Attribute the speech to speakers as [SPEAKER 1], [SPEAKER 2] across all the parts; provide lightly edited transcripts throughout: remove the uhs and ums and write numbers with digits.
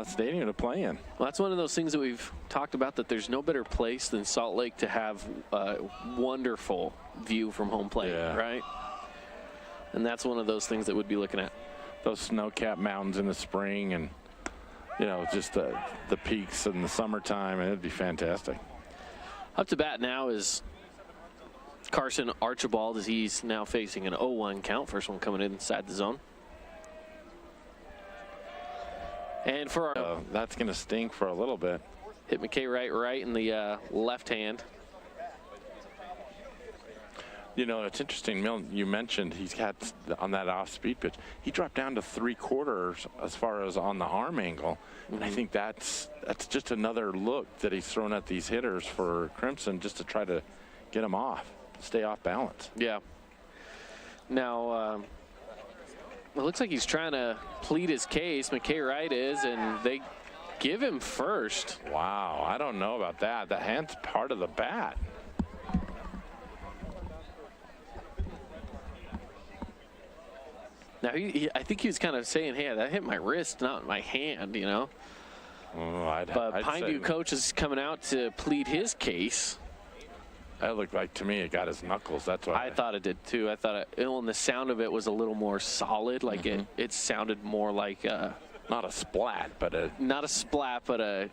[SPEAKER 1] stadium to play in.
[SPEAKER 2] Well, that's one of those things that we've talked about, that there's no better place than Salt Lake to have a wonderful view from home plate, right? And that's one of those things that we'd be looking at.
[SPEAKER 1] Those snow-capped mountains in the spring, and just the peaks in the summertime, and it'd be fantastic.
[SPEAKER 2] Up to bat now is Carson Archibald, as he's now facing an 0-1 count. First one coming inside the zone. And for our
[SPEAKER 1] that's going to stink for a little bit.
[SPEAKER 2] Hit McKay right in the left hand.
[SPEAKER 1] It's interesting, Milne, you mentioned he's had on that off-speed pitch, he dropped down to 3/4 as far as on the arm angle. And I think that's just another look that he's thrown at these hitters for Crimson, just to try to get them off, stay off balance.
[SPEAKER 2] Yeah. Now, it looks like he's trying to plead his case. McKay Wright is, and they give him first.
[SPEAKER 1] Wow, I don't know about that. The hand's part of the bat.
[SPEAKER 2] Now, I think he was kind of saying, hey, that hit my wrist, not my hand,
[SPEAKER 1] Oh,
[SPEAKER 2] but Pineview coach is coming out to plead his case.
[SPEAKER 1] That looked like, to me, it got his knuckles. That's what
[SPEAKER 2] I thought it did too. I thought and the sound of it was a little more solid. Like it sounded more like
[SPEAKER 1] not a splat, but
[SPEAKER 2] not a splat, but it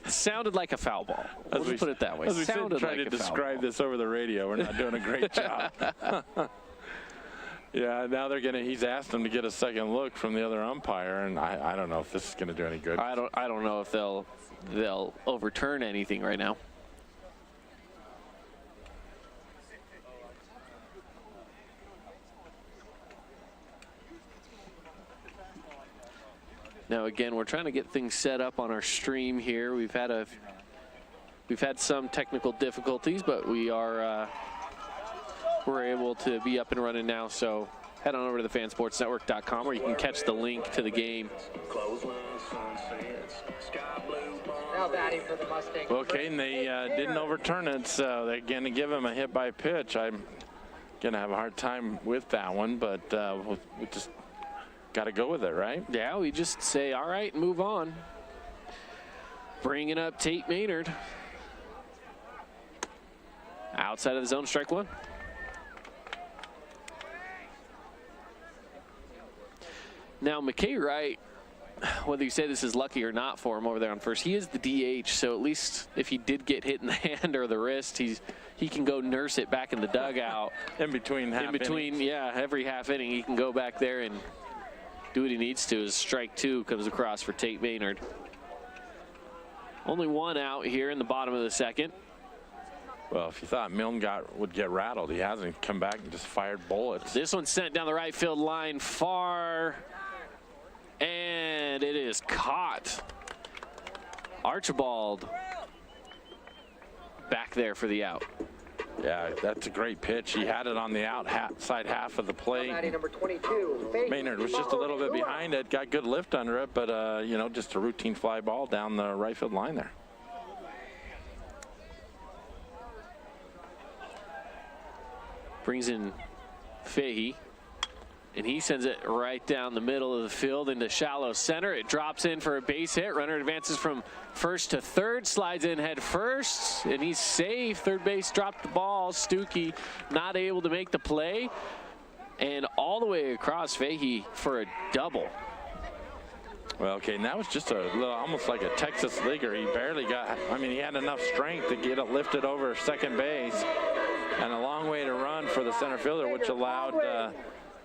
[SPEAKER 2] sounded like a foul ball. We'll just put it that way.
[SPEAKER 1] As we
[SPEAKER 2] sounded
[SPEAKER 1] trying
[SPEAKER 2] like
[SPEAKER 1] to describe this over the radio, we're not doing a great job. Yeah, now he's asked them to get a second look from the other umpire, and I don't know if this is going to do any good.
[SPEAKER 2] I don't know if they'll overturn anything right now. Now again, we're trying to get things set up on our stream here. We've had some technical difficulties, but we're able to be up and running now. So head on over to the fansportsnetwork.com where you can catch the link to the game.
[SPEAKER 1] Okay, and they didn't overturn it, so they're going to give him a hit by pitch. I'm going to have a hard time with that one, but we just got to go with it, right?
[SPEAKER 2] Yeah, we just say, all right, and move on. Bringing up Tate Maynard. Outside of the zone, strike one. Now, McKay Wright, whether you say this is lucky or not for him over there on first, he is the DH, so at least if he did get hit in the hand or the wrist, he can go nurse it back in the dugout.
[SPEAKER 1] In between,
[SPEAKER 2] yeah, every half inning, he can go back there and do what he needs to. As strike two comes across for Tate Maynard. Only one out here in the bottom of the second.
[SPEAKER 1] Well, if you thought Milne would get rattled, he hasn't. Come back and just fired bullets.
[SPEAKER 2] This one's sent down the right field line far, and it is caught. Archibald back there for the out.
[SPEAKER 1] Yeah, that's a great pitch. He had it on the outside half of the plate.
[SPEAKER 3] Number 22,
[SPEAKER 1] Maynard was just a little bit behind it, got good lift under it, but just a routine fly ball down the right field line there.
[SPEAKER 2] Brings in Fahey, and he sends it right down the middle of the field into shallow center. It drops in for a base hit. Runner advances from first to third, slides in head first, and he's safe. Third base dropped the ball. Stuckey not able to make the play, and all the way across Fahey for a double.
[SPEAKER 1] Well, okay, and that was just a little, almost like a Texas leaguer. He barely got, he had enough strength to get it lifted over second base, and a long way to run for the center fielder, which allowed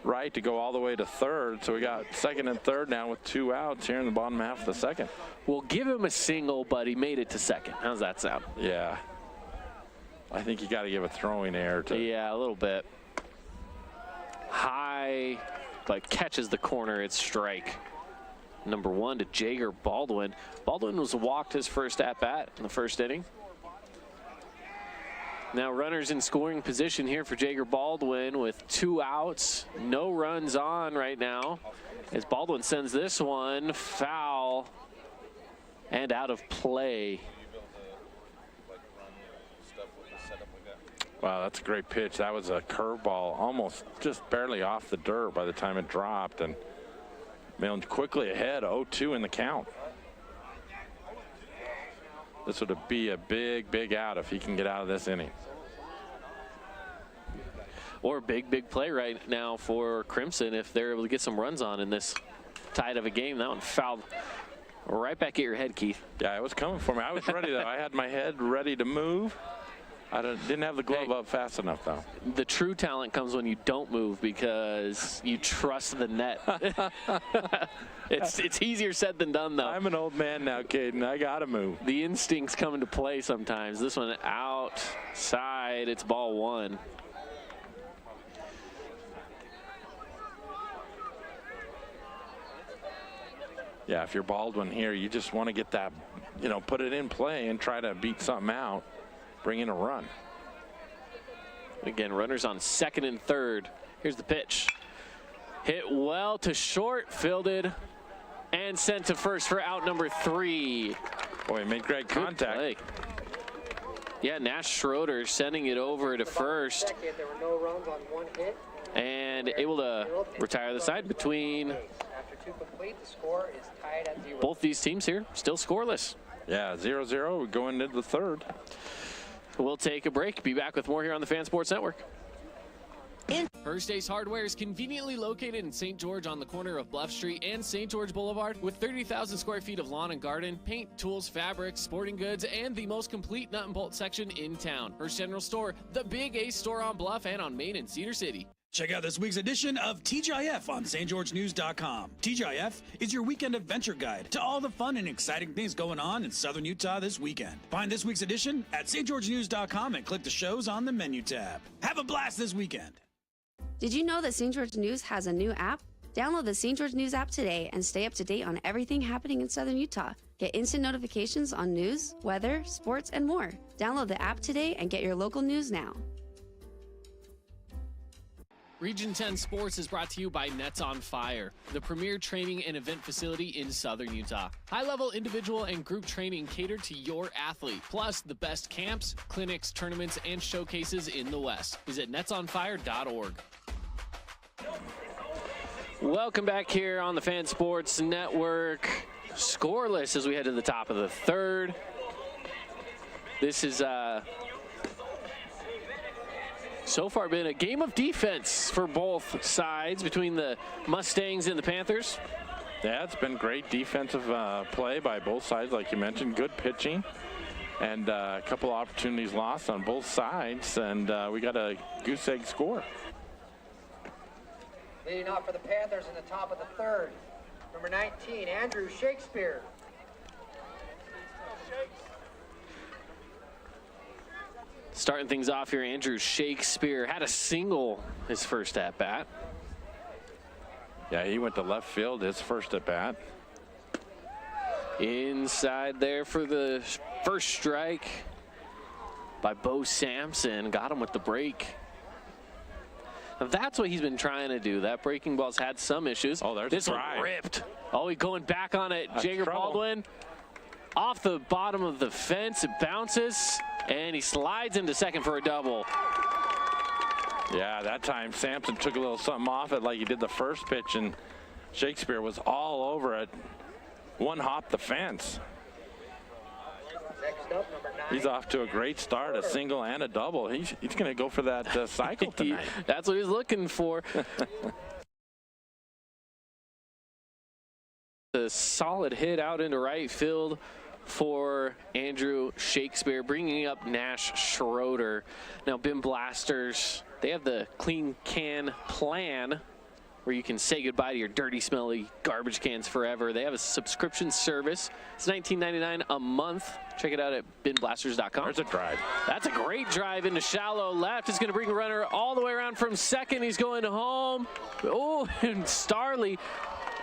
[SPEAKER 1] Wright to go all the way to third. So we got second and third now with two outs here in the bottom half of the second.
[SPEAKER 2] We'll give him a single, but he made it to second. How's that sound?
[SPEAKER 1] Yeah. I think you got to give a throwing error to.
[SPEAKER 2] Yeah, a little bit. High, but catches the corner. It's strike number one to Jager Baldwin. Baldwin was walked his first at-bat in the first inning. Now runners in scoring position here for Jager Baldwin with two outs. No runs on right now as Baldwin sends this one foul and out of play.
[SPEAKER 1] Wow, that's a great pitch. That was a curveball, almost just barely off the dirt by the time it dropped. And Milne quickly ahead, 0-2 in the count. This would be a big out if he can get out of this inning.
[SPEAKER 2] Or big play right now for Crimson if they're able to get some runs on in this tight of a game. That one fouled right back at your head, Keith.
[SPEAKER 1] Yeah, it was coming for me. I was ready, though. I had my head ready to move. I didn't have the glove up fast enough, though.
[SPEAKER 2] The true talent comes when you don't move because you trust the net. It's easier said than done, though.
[SPEAKER 1] I'm an old man now, Caden. I got to move.
[SPEAKER 2] The instincts come into play sometimes. This one outside. It's ball one.
[SPEAKER 1] Yeah, if you're Baldwin here, you just want to get that, put it in play and try to beat something out. Bring in a run.
[SPEAKER 2] Again, runners on second and third. Here's the pitch. Hit well to short, fielded, and sent to first for out number 3.
[SPEAKER 1] Boy, made great contact.
[SPEAKER 2] Play. Yeah, Nash Schroeder sending it over to first.
[SPEAKER 3] There were no runs on one hit.
[SPEAKER 2] And able to retire the side between
[SPEAKER 3] After 2 complete, the score is tied at 0.
[SPEAKER 2] both these teams here, still scoreless.
[SPEAKER 1] Yeah, 0-0 going into the third.
[SPEAKER 2] We'll take a break. Be back with more here on the Fan Sports Network.
[SPEAKER 4] First Ace Hardware is conveniently located in St. George on the corner of Bluff Street and St. George Boulevard with 30,000 square feet of lawn and garden, paint, tools, fabrics, sporting goods, and the most complete nut and bolt section in town. Hearst General Store, the Big Ace store on Bluff and on Main in Cedar City.
[SPEAKER 5] Check out this week's edition of TGIF on stgeorgenews.com. TGIF is your weekend adventure guide to all the fun and exciting things going on in Southern Utah this weekend. Find this week's edition at stgeorgenews.com and click the shows on the menu tab. Have a blast this weekend.
[SPEAKER 6] Did you know that St. George News has a new app? Download the St. George News app today and stay up to date on everything happening in Southern Utah. Get instant notifications on news, weather, sports, and more. Download the app today and get your local news now.
[SPEAKER 4] Region 10 Sports is brought to you by Nets on Fire, the premier training and event facility in Southern Utah. High-level individual and group training catered to your athlete, plus the best camps, clinics, tournaments, and showcases in the West. Visit netsonfire.org.
[SPEAKER 2] Welcome back here on the Fan Sports Network. Scoreless as we head to the top of the third. This is so far been a game of defense for both sides between the Mustangs and the Panthers.
[SPEAKER 1] Yeah, it's been great defensive play by both sides, like you mentioned. Good pitching and a couple opportunities lost on both sides, and we got a goose egg score.
[SPEAKER 3] Leading off for the Panthers in the top of the third, number 19, Andrew Shakespeare.
[SPEAKER 2] Starting things off here, Andrew Shakespeare had a single his first at bat.
[SPEAKER 1] Yeah, he went to left field his first at bat.
[SPEAKER 2] Inside there for the first strike by Bo Sampson. Got him with the break. Now that's what he's been trying to do. That breaking ball's had some issues.
[SPEAKER 1] Oh, there's
[SPEAKER 2] this
[SPEAKER 1] a
[SPEAKER 2] one
[SPEAKER 1] drive.
[SPEAKER 2] ripped. Oh, he's going back on it.
[SPEAKER 1] That's
[SPEAKER 2] Jager
[SPEAKER 1] trouble.
[SPEAKER 2] Baldwin off the bottom of the fence. It bounces, and he slides into second for a double.
[SPEAKER 1] Yeah, that time Sampson took a little something off it like he did the first pitch, and Shakespeare was all over it. One hop the fence.
[SPEAKER 3] Next up, number 9.
[SPEAKER 1] He's off to a great start, a single and a double. He's going to go for that cycle tonight.
[SPEAKER 2] That's what he's looking for. A solid hit out into right field for Andrew Shakespeare, bringing up Nash Schroeder. Now, Bin Blasters, they have the clean can plan where you can say goodbye to your dirty, smelly garbage cans forever. They have a subscription service. It's $19.99 a month. Check it out at binblasters.com.
[SPEAKER 1] There's a drive.
[SPEAKER 2] That's a great drive into shallow left. He's going to bring a runner all the way around from second. He's going home. Oh, and Starley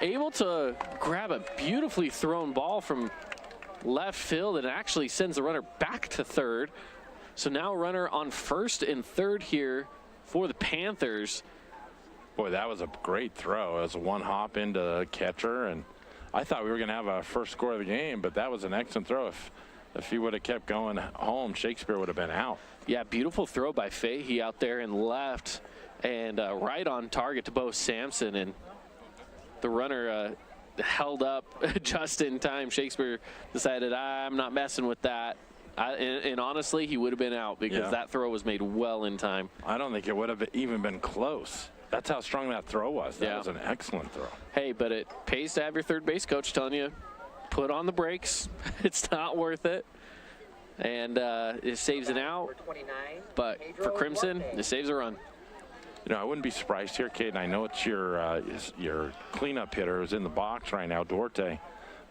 [SPEAKER 2] able to grab a beautifully thrown ball from left field and actually sends the runner back to third. So now a runner on first and third here for the Panthers.
[SPEAKER 1] Boy, that was a great throw. It was a one hop into the catcher, and I thought we were going to have a first score of the game, but that was an excellent throw. If he would have kept going home, Shakespeare would have been out.
[SPEAKER 2] Yeah, beautiful throw by Fahey out there and left, and right on target to Bo Sampson, and the runner held up just in time. Shakespeare decided, I'm not messing with that. And honestly, he would have been out because that throw was made well in time.
[SPEAKER 1] I don't think it would have even been close. That's how strong that throw was. That was an excellent throw.
[SPEAKER 2] Hey, but it pays to have your third base coach telling you, put on the brakes. It's not worth it. And it saves an out. But for Crimson, it saves a run.
[SPEAKER 1] You know, I wouldn't be surprised here, Kate, and I know it's your cleanup hitter who's in the box right now, Duarte.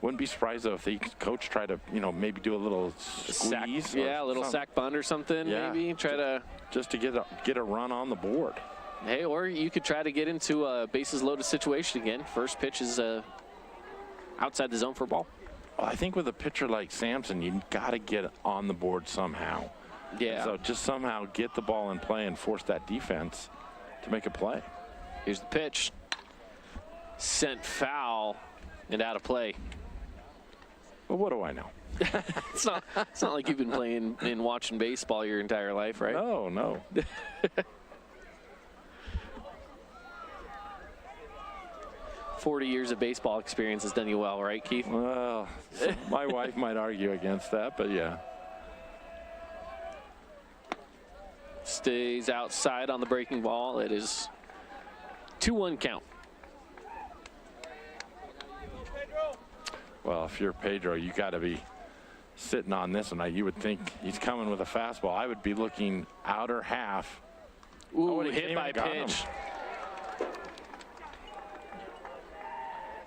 [SPEAKER 1] Wouldn't be surprised, though, if the coach tried to, maybe do a little squeeze.
[SPEAKER 2] A little sack bunt or something, maybe. Try to
[SPEAKER 1] just to get a run on the board.
[SPEAKER 2] Hey, or you could try to get into a bases loaded situation again. First pitch is outside the zone for a ball.
[SPEAKER 1] Well, I think with a pitcher like Sampson, you got to get on the board somehow.
[SPEAKER 2] Yeah.
[SPEAKER 1] And so just somehow get the ball in play and force that defense to make a play.
[SPEAKER 2] Here's the pitch. Sent foul and out of play.
[SPEAKER 1] Well, what do I know?
[SPEAKER 2] It's not like you've been playing and watching baseball your entire life, right?
[SPEAKER 1] No.
[SPEAKER 2] 40 years of baseball experience has done you well, right, Keith?
[SPEAKER 1] Well, my wife might argue against that, but yeah.
[SPEAKER 2] Stays outside on the breaking ball. It is 2-1 count.
[SPEAKER 1] Well, if you're Pedro, you got to be sitting on this one. You would think he's coming with a fastball. I would be looking outer half.
[SPEAKER 2] Ooh, hit by pitch.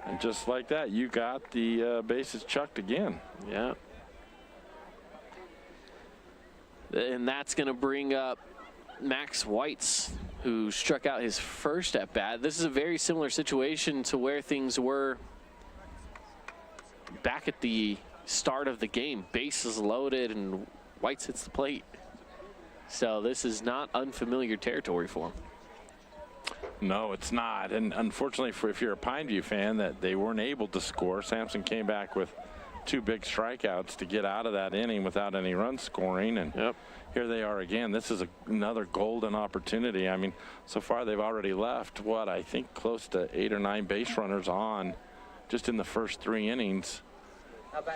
[SPEAKER 1] And just like that, you got the bases chucked again.
[SPEAKER 2] Yeah. And that's going to bring up Max Whites, who struck out his first at bat. This is a very similar situation to where things were back at the start of the game. Bases loaded and Whites hits the plate. So this is not unfamiliar territory for him.
[SPEAKER 1] No, it's not. And unfortunately, if you're a Pineview fan, that they weren't able to score. Sampson came back with 2 big strikeouts to get out of that inning without any run scoring. And here they are again. This is another golden opportunity. I mean, so far they've already left, I think close to 8 or 9 base runners on just in the first 3 innings.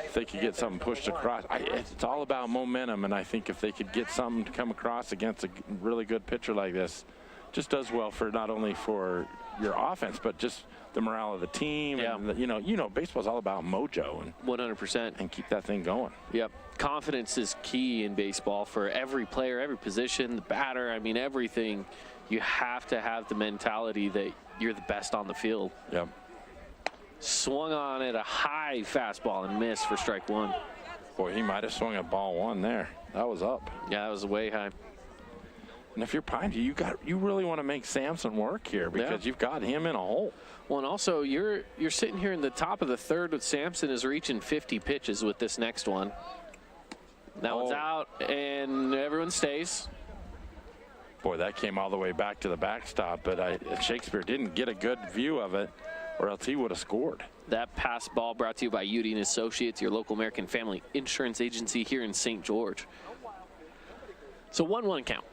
[SPEAKER 1] If they could get something pushed across, it's all about momentum. And I think if they could get something to come across against a really good pitcher like this, just does well for not only for your offense, but just the morale of the team.
[SPEAKER 2] Yeah.
[SPEAKER 1] And baseball's all about mojo and
[SPEAKER 2] 100%.
[SPEAKER 1] and keep that thing going.
[SPEAKER 2] Yep. Confidence is key in baseball for every player, every position, the batter. I mean, everything. You have to have the mentality that you're the best on the field.
[SPEAKER 1] Yep.
[SPEAKER 2] Swung on at a high fastball and missed for strike 1.
[SPEAKER 1] Boy, he might have swung at ball 1 there. That was up.
[SPEAKER 2] Yeah, that was way high.
[SPEAKER 1] And if you're Pineview, you really want to make Sampson work here because you've got him in a hole.
[SPEAKER 2] Well, and also you're sitting here in the top of the 3rd with Sampson is reaching 50 pitches with this next one. That one's out and everyone stays.
[SPEAKER 1] Boy, that came all the way back to the backstop, but Shakespeare didn't get a good view of it, or else he would have scored.
[SPEAKER 2] That pass ball brought to you by UD and Associates, your local American Family Insurance Agency here in St. George. So 1-1 count.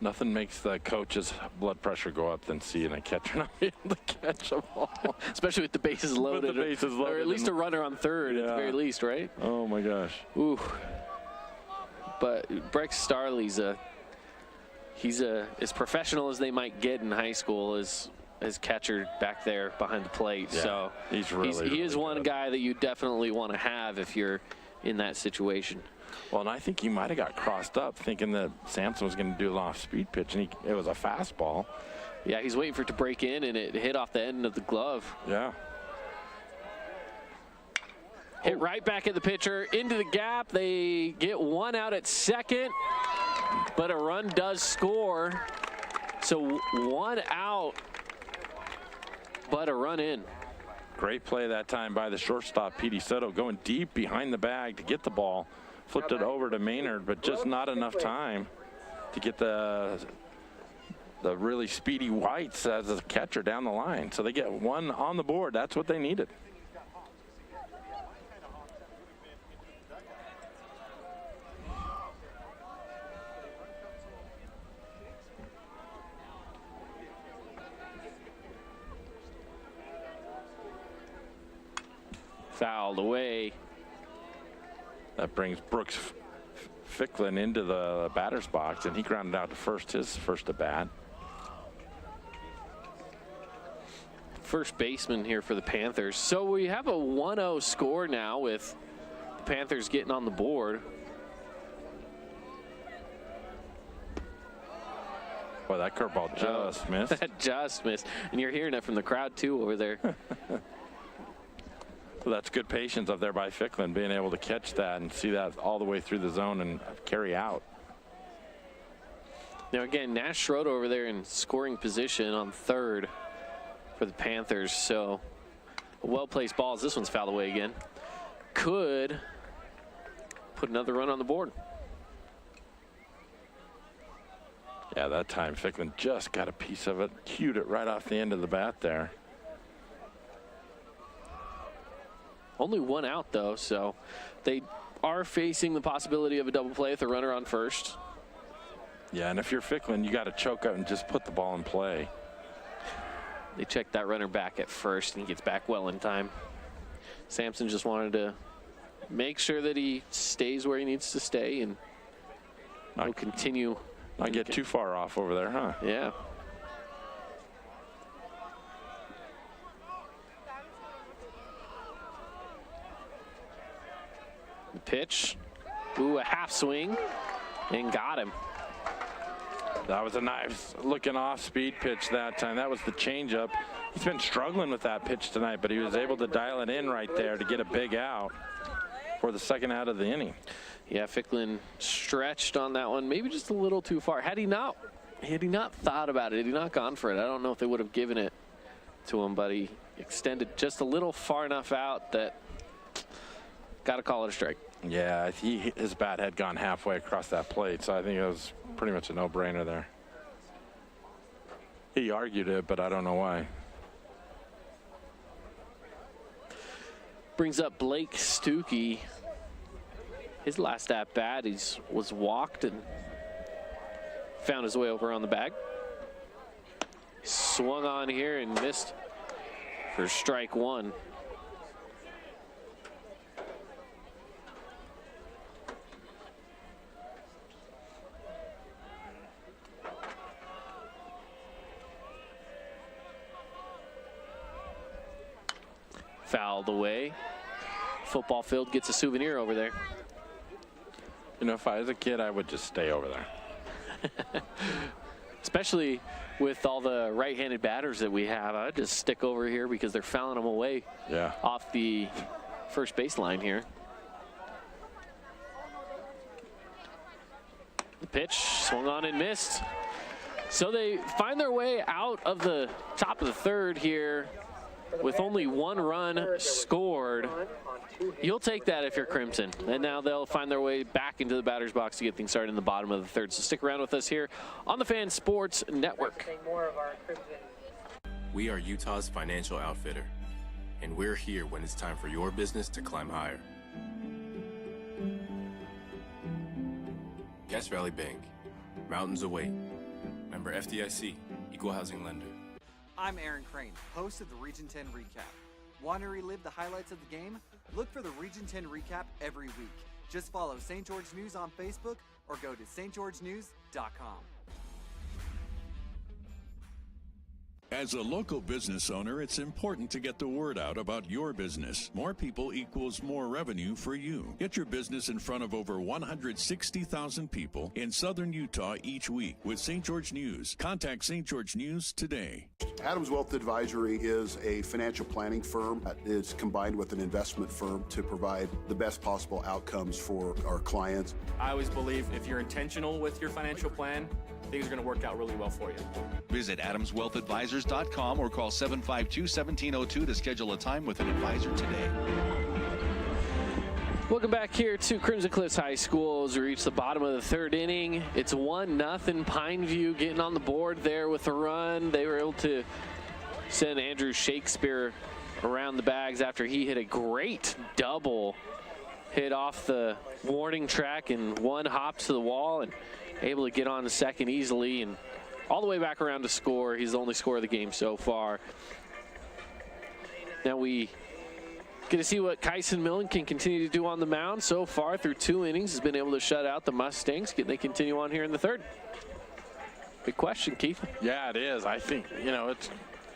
[SPEAKER 1] Nothing makes the coach's blood pressure go up than seeing a catcher not be able to catch a ball.
[SPEAKER 2] Especially with the bases loaded. Or at least a runner on 3rd at the very least, right?
[SPEAKER 1] Oh, my gosh.
[SPEAKER 2] Ooh. But Breck Starley's he's as professional as they might get in high school as catcher back there behind the plate.
[SPEAKER 1] Yeah,
[SPEAKER 2] so
[SPEAKER 1] he is
[SPEAKER 2] one guy that you definitely want to have if you're in that situation.
[SPEAKER 1] Well, and I think he might have got crossed up thinking that Sampson was going to do an off-speed pitch, and it was a fastball.
[SPEAKER 2] Yeah, he's waiting for it to break in, and it hit off the end of the glove.
[SPEAKER 1] Yeah.
[SPEAKER 2] Hit right back at the pitcher, into the gap. They get 1 out at second, but a run does score. So 1 out, but a run in.
[SPEAKER 1] Great play that time by the shortstop, Petey Soto, going deep behind the bag to get the ball. Flipped it over to Maynard, but just not enough time to get the really speedy Whites as a catcher down the line. So they get 1 on the board. That's what they needed.
[SPEAKER 2] Fouled away.
[SPEAKER 1] That brings Brooks Ficklin into the batter's box, and he grounded out to first, his first at bat.
[SPEAKER 2] First baseman here for the Panthers. So we have a 1-0 score now with the Panthers getting on the board.
[SPEAKER 1] Boy, that curveball just missed.
[SPEAKER 2] That just missed. And you're hearing it from the crowd too over there.
[SPEAKER 1] Well, that's good patience up there by Ficklin, being able to catch that and see that all the way through the zone and carry out.
[SPEAKER 2] Now again, Nash Schroeder over there in scoring position on third for the Panthers. So a well-placed ball as this one's fouled away again. Could put another run on the board.
[SPEAKER 1] Yeah, that time Ficklin just got a piece of it, cued it right off the end of the bat there.
[SPEAKER 2] Only one out though, so they are facing the possibility of a double play with a runner on first.
[SPEAKER 1] Yeah, and if you're Ficklin, you got to choke out and just put the ball in play.
[SPEAKER 2] They check that runner back at first, and he gets back well in time. Sampson just wanted to make sure that he stays where he needs to stay, and will continue.
[SPEAKER 1] Not get too far off over there, huh?
[SPEAKER 2] Yeah. The pitch. Ooh, a half swing, and got him.
[SPEAKER 1] That was a nice looking off-speed pitch that time. That was the changeup. He's been struggling with that pitch tonight, but he was able to dial it in right there to get a big out for the second out of the inning.
[SPEAKER 2] Yeah, Ficklin stretched on that one, maybe just a little too far. Had he not thought about it, had he not gone for it, I don't know if they would have given it to him, but he extended just a little far enough out that got to call it a strike.
[SPEAKER 1] Yeah, his bat had gone halfway across that plate, so I think it was pretty much a no-brainer there. He argued it, but I don't know why.
[SPEAKER 2] Brings up Blake Stuckey. His last at bat, was walked and found his way over on the bag. Swung on here and missed for strike one. Fouled away. Football field gets a souvenir over there.
[SPEAKER 1] You know, if I was a kid, I would just stay over there.
[SPEAKER 2] Especially with all the right-handed batters that we have, I'd just stick over here because they're fouling them away off the first baseline here. The pitch swung on and missed. So they find their way out of the top of the third here with only one run scored. You'll take that if you're Crimson. And now they'll find their way back into the batter's box to get things started in the bottom of the third. So stick around with us here on the Fan Sports Network.
[SPEAKER 7] We are Utah's financial outfitter, and we're here when it's time for your business to climb higher. Cache Valley Bank, mountains await. Member FDIC, equal housing lender.
[SPEAKER 8] I'm Aaron Crane, host of the Region 10 Recap. Want to relive the highlights of the game? Look for the Region 10 Recap every week. Just follow St. George News on Facebook or go to stgeorgenews.com.
[SPEAKER 9] As a local business owner, it's important to get the word out about your business. More people equals more revenue for you. Get your business in front of over 160,000 people in southern Utah each week with St. George News. Contact St. George News today.
[SPEAKER 10] Adams Wealth Advisory is a financial planning firm that is combined with an investment firm to provide the best possible outcomes for our clients.
[SPEAKER 11] I always believe if you're intentional with your financial plan, things are going to work out really well for you.
[SPEAKER 12] Visit AdamsWealthAdvisors.com or call 752-1702 to schedule a time with an advisor today.
[SPEAKER 2] Welcome back here to Crimson Cliffs High School as we reach the bottom of the third inning. It's 1-0 Pineview getting on the board there with a run. They were able to send Andrew Shakespeare around the bags after he hit a great double hit off the warning track and one hop to the wall and able to get on the second easily and all the way back around to score. He's the only scorer of the game so far. Now we Good to see what Kyson Millen can continue to do on the mound. So far, through 2 innings, has been able to shut out the Mustangs. Can they continue on here in the third? Big question, Keith.
[SPEAKER 1] Yeah, it is. I think, you know,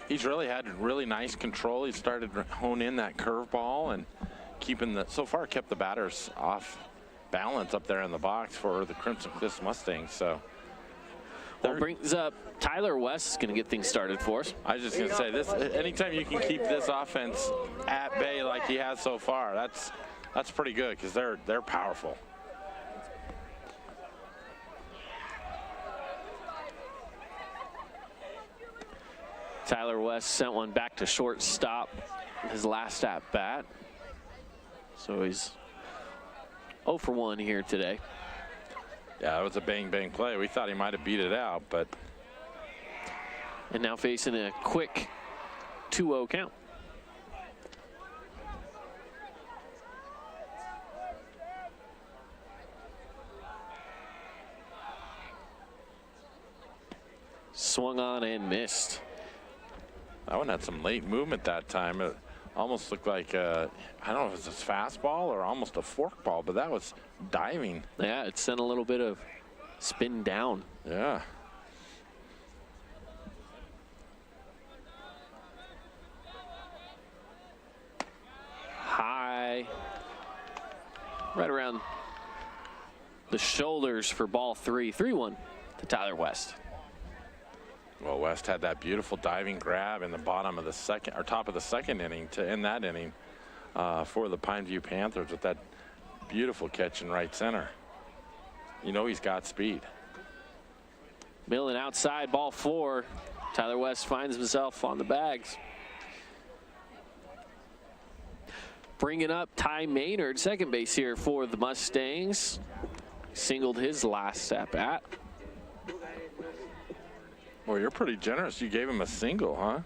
[SPEAKER 1] he's really had really nice control. He started to hone in that curveball and so far kept the batters off balance up there in the box for the Crimson Cliffs Mustangs. So
[SPEAKER 2] that brings up Tyler West is going to get things started for us.
[SPEAKER 1] I was just going to say this: anytime you can keep this offense at bay like he has so far, that's pretty good because they're powerful.
[SPEAKER 2] Tyler West sent one back to shortstop his last at bat. So he's 0 for 1 here today.
[SPEAKER 1] Yeah, it was a bang play. We thought he might have beat it out, but.
[SPEAKER 2] And now facing a quick 2-0 count. Swung on and missed.
[SPEAKER 1] That one had some late movement that time. It almost looked like, I don't know if it was a fastball or almost a forkball, but that was diving.
[SPEAKER 2] Yeah, it sent a little bit of spin down.
[SPEAKER 1] Yeah.
[SPEAKER 2] High. Right around the shoulders for ball 3. 3-1 to Tyler West.
[SPEAKER 1] Well, West had that beautiful diving grab in the bottom of the second, or top of the second inning to end that inning for the Pineview Panthers with that beautiful catch in right center. You know he's got speed.
[SPEAKER 2] Millen outside, ball 4. Tyler West finds himself on the bags. Bringing up Ty Maynard, second base here for the Mustangs. Singled his last at bat.
[SPEAKER 1] Well, you're pretty generous. You gave him a single, huh?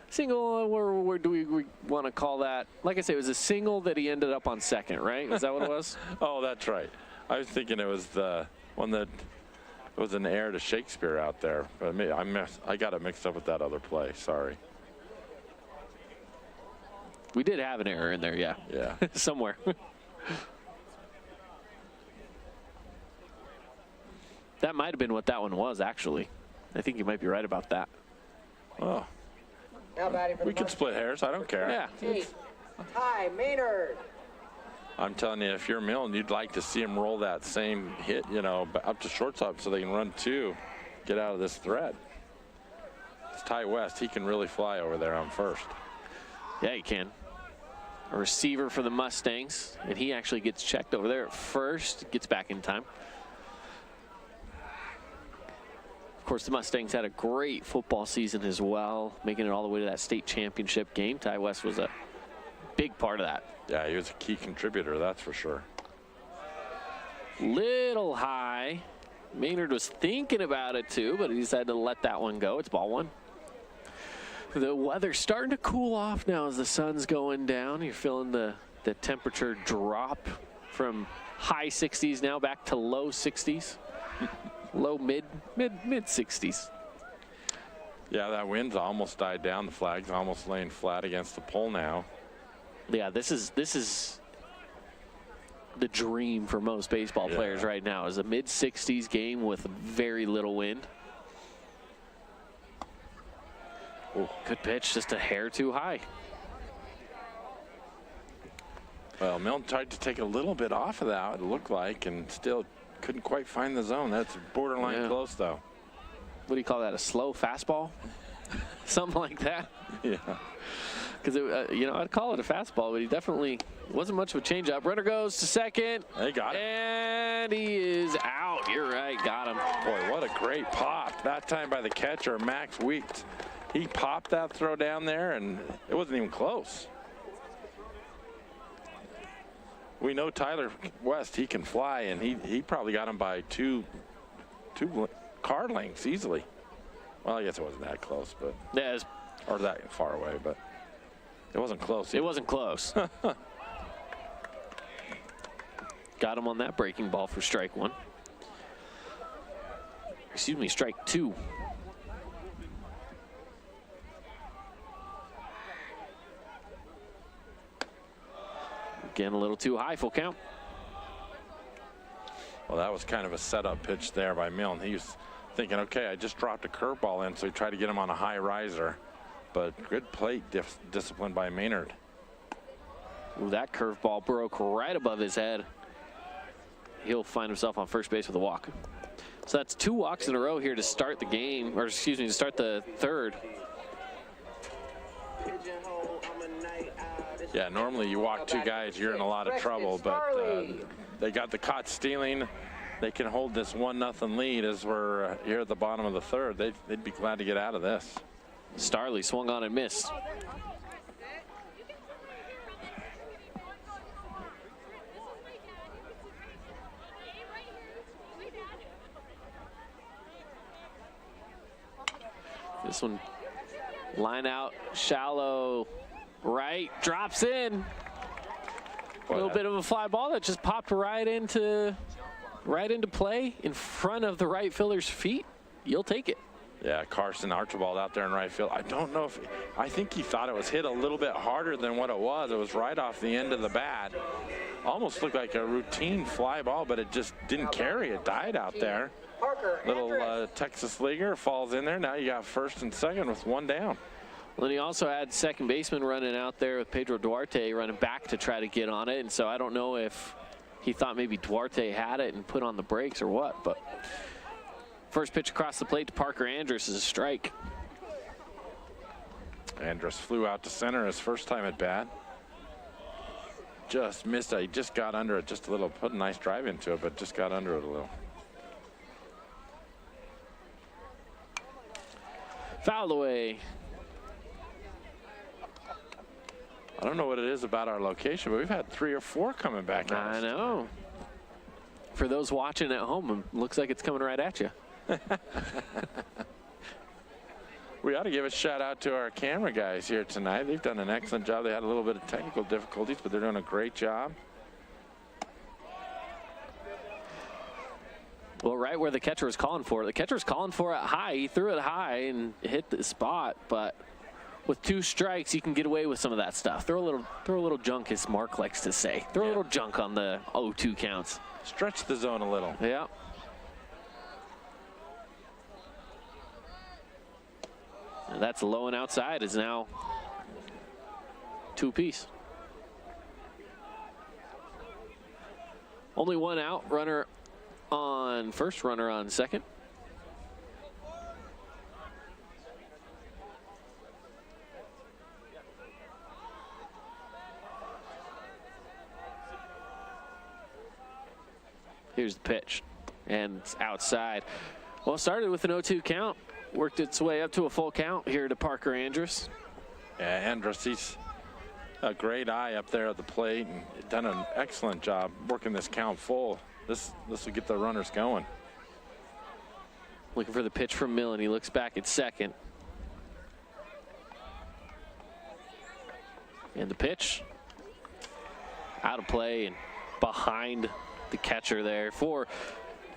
[SPEAKER 2] Single, where do we want to call that? Like I said, it was a single that he ended up on second, right? Is that what it was?
[SPEAKER 1] Oh, that's right. I was thinking it was the one that was an heir to Shakespeare out there. But I got it mixed up with that other play. Sorry.
[SPEAKER 2] We did have an error in there, yeah.
[SPEAKER 1] Yeah.
[SPEAKER 2] Somewhere. That might have been what that one was, actually. I think you might be right about that.
[SPEAKER 1] Oh.
[SPEAKER 3] Now batting for
[SPEAKER 1] We could split hairs. I don't care.
[SPEAKER 2] Yeah.
[SPEAKER 3] Ty Maynard.
[SPEAKER 1] I'm telling you, if you're Millen, you'd like to see him roll that same hit, you know, up to shortstop so they can run 2, get out of this threat. It's Ty West. He can really fly over there on first.
[SPEAKER 2] Yeah, he can. A receiver for the Mustangs, and he actually gets checked over there at first, gets back in time. Of course, the Mustangs had a great football season as well, making it all the way to that state championship game. Ty West was a big part of that.
[SPEAKER 1] Yeah, he was a key contributor, that's for sure.
[SPEAKER 2] Little high. Maynard was thinking about it too, but he decided to let that one go. It's ball 1. The weather's starting to cool off now as the sun's going down. You're feeling the temperature drop from high 60s now back to low 60s. Low mid 60s.
[SPEAKER 1] Yeah, that wind's almost died down. The flag's almost laying flat against the pole now.
[SPEAKER 2] Yeah, this is the dream for most baseball players right now, is a mid 60s game with very little wind. Oh, good pitch, just a hair too high.
[SPEAKER 1] Well, Milton tried to take a little bit off of that, it looked like, and still couldn't quite find the zone. That's borderline close, though.
[SPEAKER 2] What do you call that, a slow fastball? Something like that?
[SPEAKER 1] Yeah.
[SPEAKER 2] Because, you know, I'd call it a fastball, but he definitely wasn't much of a changeup. Runner goes to second.
[SPEAKER 1] They got it.
[SPEAKER 2] And he is out. You're right, got him.
[SPEAKER 1] Boy, what a great pop. That time by the catcher, Max Weeks. He popped that throw down there, and it wasn't even close. We know Tyler West, he can fly, and he probably got him by two car lengths easily. Well, I guess it wasn't that close, but
[SPEAKER 2] yeah,
[SPEAKER 1] or that far away, but it wasn't close.
[SPEAKER 2] It wasn't close. Got him on that breaking ball for strike 1. Excuse me, strike 2. Again, a little too high, full count.
[SPEAKER 1] Well, that was kind of a setup pitch there by Milne. He was thinking, okay, I just dropped a curveball in, so he tried to get him on a high riser. But good plate discipline by Maynard.
[SPEAKER 2] Ooh, that curveball broke right above his head. He'll find himself on first base with a walk. So that's 2 walks in a row here to start the game, or excuse me, to start the third.
[SPEAKER 1] Yeah, normally you walk 2 guys, you're in a lot of trouble, but they got the caught stealing. They can hold this 1-0 lead as we're here at the bottom of the third. They'd be glad to get out of this.
[SPEAKER 2] Starley swung on and missed. This one, line out, shallow right, drops in. A little bit of a fly ball that just popped right into play in front of the right fielder's feet. You'll take it.
[SPEAKER 1] Yeah, Carson Archibald out there in right field. I don't know if, I think he thought it was hit a little bit harder than what it was. It was right off the end of the bat. Almost looked like a routine fly ball, but it just didn't carry. It died out there. Little Texas leaguer falls in there. Now you got first and second with 1 down.
[SPEAKER 2] Well, then he also had second baseman running out there with Pedro Duarte running back to try to get on it. And so I don't know if he thought maybe Duarte had it and put on the brakes or what, but first pitch across the plate to Parker Andrus is a strike.
[SPEAKER 1] Andrus flew out to center his first time at bat. Just missed it. He just got under it just a little, put a nice drive into it, but just got under it a little.
[SPEAKER 2] Fouled away.
[SPEAKER 1] I don't know what it is about our location, but we've had 3 or 4 coming back at us.
[SPEAKER 2] I know. For those watching at home, it looks like it's coming right at you.
[SPEAKER 1] We ought to give a shout out to our camera guys here tonight. They've done an excellent job. They had a little bit of technical difficulties, but they're doing a great job.
[SPEAKER 2] Well, right where the catcher was calling for it. The catcher was calling for it high. He threw it high and hit the spot, but with 2 strikes, you can get away with some of that stuff. Throw a little junk, as Mark likes to say. Throw a little junk on the 0-2 counts.
[SPEAKER 1] Stretch the zone a little.
[SPEAKER 2] Yeah. And that's low and outside is now 2-piece. Only 1 out, runner on first, runner on second. Here's the pitch, and it's outside. Well, it started with an 0-2 count, worked its way up to a full count here to Parker Andrus.
[SPEAKER 1] Yeah, Andrus, he's a great eye up there at the plate and done an excellent job working this count full. This will get the runners going.
[SPEAKER 2] Looking for the pitch from Millen. He looks back at second. And the pitch out of play and behind the catcher there for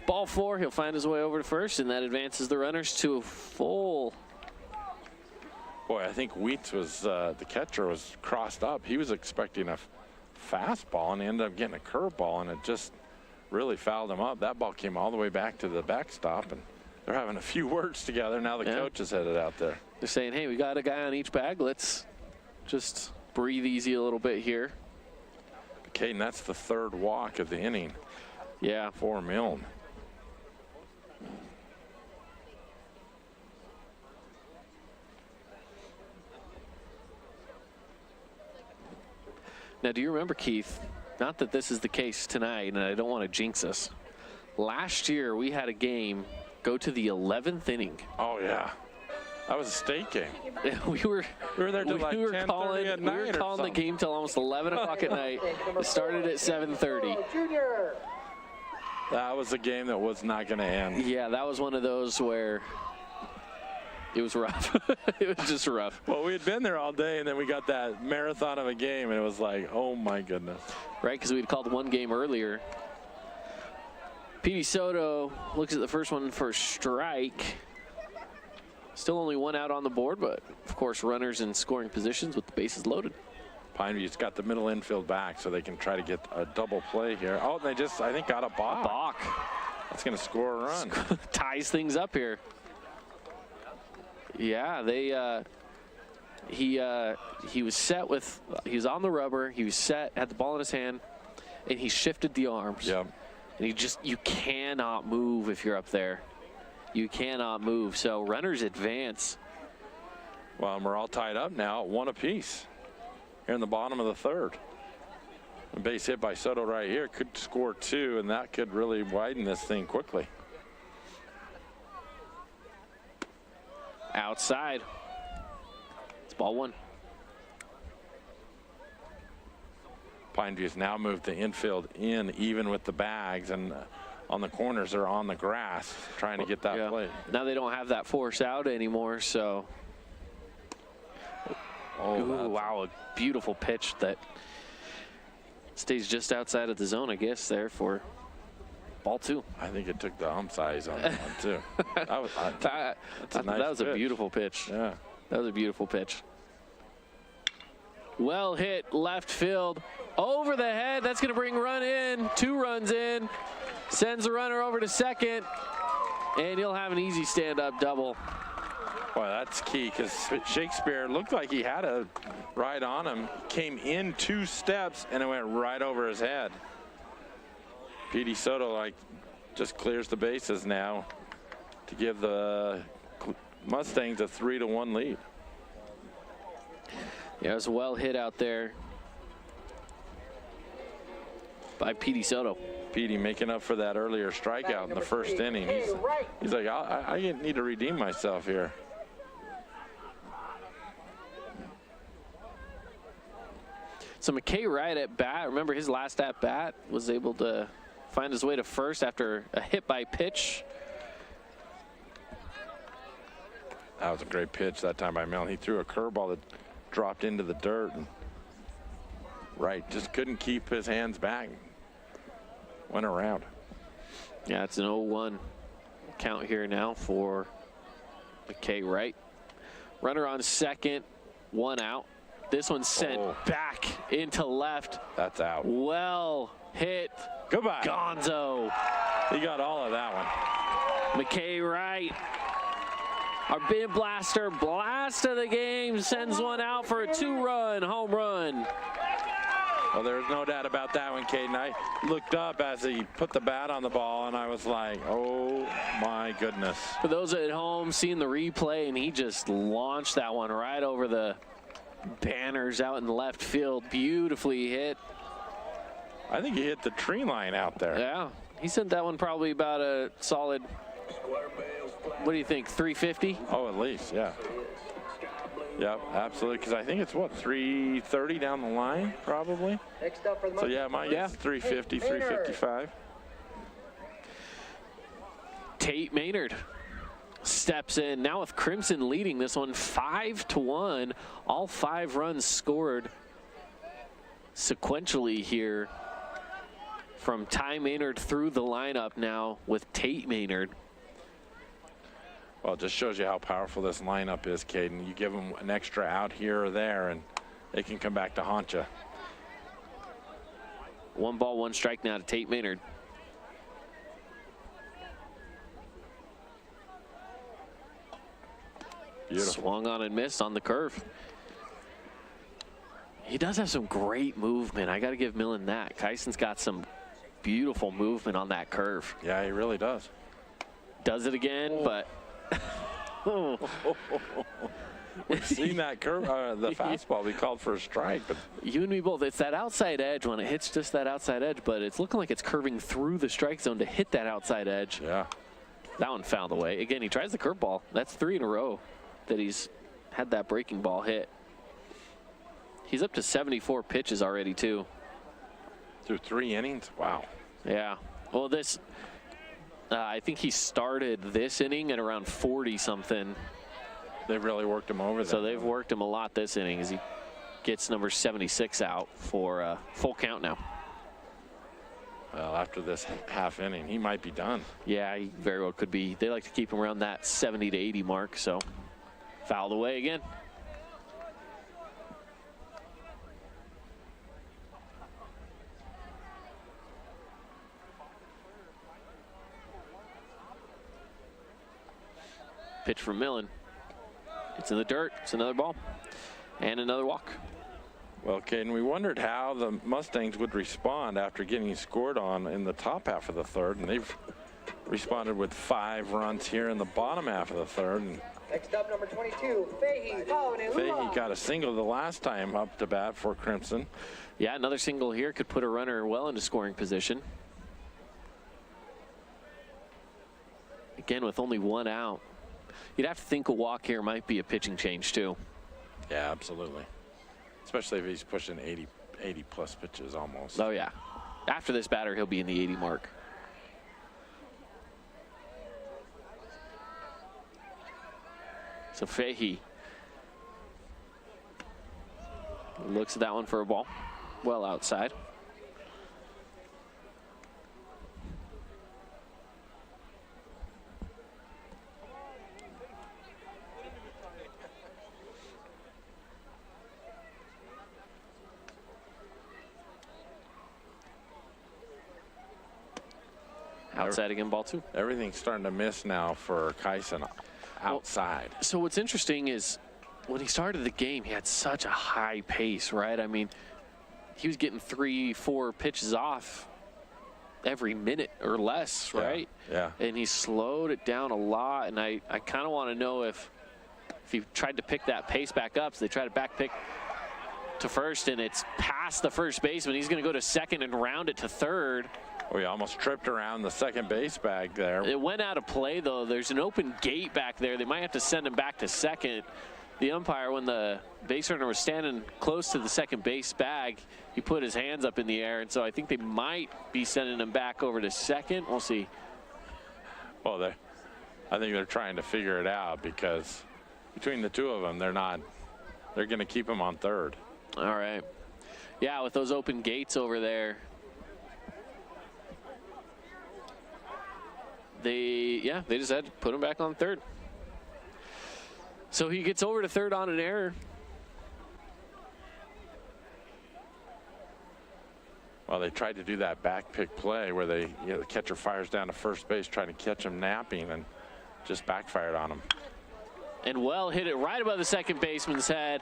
[SPEAKER 2] ball 4. He'll find his way over to first, and that advances the runners to a full.
[SPEAKER 1] Boy, I think Wheats was, the catcher was crossed up. He was expecting a fastball, and he ended up getting a curveball, and it just really fouled him up. That ball came all the way back to the backstop, and they're having a few words together. Now the coach is headed out there.
[SPEAKER 2] They're saying, hey, we got a guy on each bag. Let's just breathe easy a little bit here.
[SPEAKER 1] Caden, that's the 3rd walk of the inning.
[SPEAKER 2] Yeah.
[SPEAKER 1] For Milne.
[SPEAKER 2] Now, do you remember, Keith, not that this is the case tonight, and I don't want to jinx us. Last year, we had a game go to the 11th inning.
[SPEAKER 1] Oh, yeah. That was a state game.
[SPEAKER 2] we were
[SPEAKER 1] there till like 10:30 at night.
[SPEAKER 2] We were calling the game till almost 11 o'clock at night. It started at 7:30.
[SPEAKER 1] That was a game that was not going to end.
[SPEAKER 2] Yeah, that was one of those where it was rough. It was just rough.
[SPEAKER 1] Well, we had been there all day, and then we got that marathon of a game, and it was like, oh, my goodness.
[SPEAKER 2] Right, because we had called one game earlier. Petey Soto looks at the first one for a strike. Still only 1 out on the board, but, of course, runners in scoring positions with the bases loaded.
[SPEAKER 1] Pineview's got the middle infield back, so they can try to get a double play here. Oh, and they just, I think, got a balk. That's going to score a run.
[SPEAKER 2] Ties things up here. Yeah, they he was set with, he was on the rubber, he was set, had the ball in his hand, and he shifted the arms.
[SPEAKER 1] Yep.
[SPEAKER 2] And you cannot move if you're up there. You cannot move. So runners advance.
[SPEAKER 1] Well, and we're all tied up now, 1 apiece here in the bottom of the third. A base hit by Soto right here could score 2, and that could really widen this thing quickly.
[SPEAKER 2] Outside. It's ball 1.
[SPEAKER 1] Pineview's now moved the infield in even with the bags, and on the corners they're on the grass trying to get that play.
[SPEAKER 2] Now they don't have that force out anymore, so. Ooh, wow, a beautiful pitch that stays just outside of the zone, I guess, there for ball 2.
[SPEAKER 1] I think it took the size on that one, too.
[SPEAKER 2] That was a beautiful pitch.
[SPEAKER 1] Yeah.
[SPEAKER 2] That was a beautiful pitch. Well hit left field. Over the head. That's going to bring run in. 2 runs in. Sends the runner over to second. And he'll have an easy stand-up double.
[SPEAKER 1] Boy, that's key, because Shakespeare looked like he had a ride on him. Came in 2 steps, and it went right over his head. Petey Soto, just clears the bases now to give the Mustangs a 3-1 lead.
[SPEAKER 2] Yeah, it was well hit out there by Petey Soto.
[SPEAKER 1] Petey making up for that earlier strikeout in the first inning. He's like, I need to redeem myself here.
[SPEAKER 2] So McKay Wright at bat. Remember his last at bat was able to find his way to first after a hit by pitch.
[SPEAKER 1] That was a great pitch that time by Mel. He threw a curveball that dropped into the dirt, and Wright just couldn't keep his hands back. Went around.
[SPEAKER 2] Yeah, it's an 0-1 count here now for McKay Wright. Runner on second, 1 out. This one's sent back into left.
[SPEAKER 1] That's out.
[SPEAKER 2] Well hit.
[SPEAKER 1] Goodbye.
[SPEAKER 2] Gonzo.
[SPEAKER 1] He got all of that one.
[SPEAKER 2] McKay Wright, our bin blaster, blast of the game, sends one out for a 2-run home run.
[SPEAKER 1] Well, there's no doubt about that one, Caden. I looked up as he put the bat on the ball, and I was like, oh my goodness.
[SPEAKER 2] For those at home seeing the replay, and he just launched that one right over the banners out in the left field. Beautifully hit.
[SPEAKER 1] I think he hit the tree line out there.
[SPEAKER 2] Yeah, he sent that one probably about a solid, what do you think, 350?
[SPEAKER 1] Oh, at least, yeah. Yep, absolutely, because I think it's, what, 330 down the line, probably?
[SPEAKER 3] Next up for the
[SPEAKER 1] so, yeah, mine is 350, 355.
[SPEAKER 2] Tate Maynard steps in now with Crimson leading this one 5-1. All 5 runs scored sequentially here from Ty Maynard through the lineup now with Tate Maynard.
[SPEAKER 1] Well, it just shows you how powerful this lineup is, Caden. You give them an extra out here or there, and they can come back to haunt you.
[SPEAKER 2] 1 ball, 1 strike now to Tate Maynard.
[SPEAKER 1] Beautiful.
[SPEAKER 2] Swung on and missed on the curve. He does have some great movement. I got to give Millen that. Kyson's got some beautiful movement on that curve.
[SPEAKER 1] Yeah, he really does.
[SPEAKER 2] Does it again, but.
[SPEAKER 1] We've seen that curve, the fastball be called for a strike. But
[SPEAKER 2] you and me both. It's that outside edge when it hits just that outside edge, but it's looking like it's curving through the strike zone to hit that outside edge.
[SPEAKER 1] Yeah.
[SPEAKER 2] That one found the way. Again, he tries the curveball. That's 3 in a row that he's had that breaking ball hit. He's up to 74 pitches already, too.
[SPEAKER 1] Through 3 innings? Wow.
[SPEAKER 2] Yeah. Well, this, I think he started this inning at around 40-something.
[SPEAKER 1] They've really worked him over there.
[SPEAKER 2] So they've worked him a lot this inning as he gets number 76 out for a full count now.
[SPEAKER 1] Well, after this half inning, he might be done.
[SPEAKER 2] Yeah, he very well could be. They like to keep him around that 70 to 80 mark, so fouled away again. Pitch from Millen. It's in the dirt. It's another ball. And another walk.
[SPEAKER 1] Well, Caden, we wondered how the Mustangs would respond after getting scored on in the top half of the third, and they've responded with 5 runs here in the bottom half of the third. And
[SPEAKER 3] Next up, number 22, Fahey.
[SPEAKER 1] Fahey got a single the last time up to bat for Crimson.
[SPEAKER 2] Yeah, another single here could put a runner well into scoring position. Again, with only 1 out. You'd have to think a walk here might be a pitching change, too.
[SPEAKER 1] Yeah, absolutely. Especially if he's pushing 80 plus pitches almost.
[SPEAKER 2] Oh, yeah. After this batter, he'll be in the 80 mark. So Fahey looks at that one for a ball. Well outside. Outside again, ball 2.
[SPEAKER 1] Everything's starting to miss now for Kyson outside.
[SPEAKER 2] Well, so what's interesting is when he started the game, he had such a high pace, right? I mean, he was getting 3-4 pitches off every minute or less, right?
[SPEAKER 1] Yeah.
[SPEAKER 2] And he slowed it down a lot, and I kind of want to know if he tried to pick that pace back up, so they try to back pick to first, and it's past the first baseman. He's going to go to second and round it to third.
[SPEAKER 1] Oh, he almost tripped around the second base bag there.
[SPEAKER 2] It went out of play, though. There's an open gate back there. They might have to send him back to second. The umpire, when the base runner was standing close to the second base bag, he put his hands up in the air, and so I think they might be sending him back over to second. We'll see.
[SPEAKER 1] Well, I think they're trying to figure it out, because between the two of them, they're going to keep him on third.
[SPEAKER 2] All right. Yeah, with those open gates over there, they just had to put him back on third. So he gets over to third on an error.
[SPEAKER 1] Well, they tried to do that back pick play where the catcher fires down to first base trying to catch him napping, and just backfired on him.
[SPEAKER 2] And well hit it right above the second baseman's head.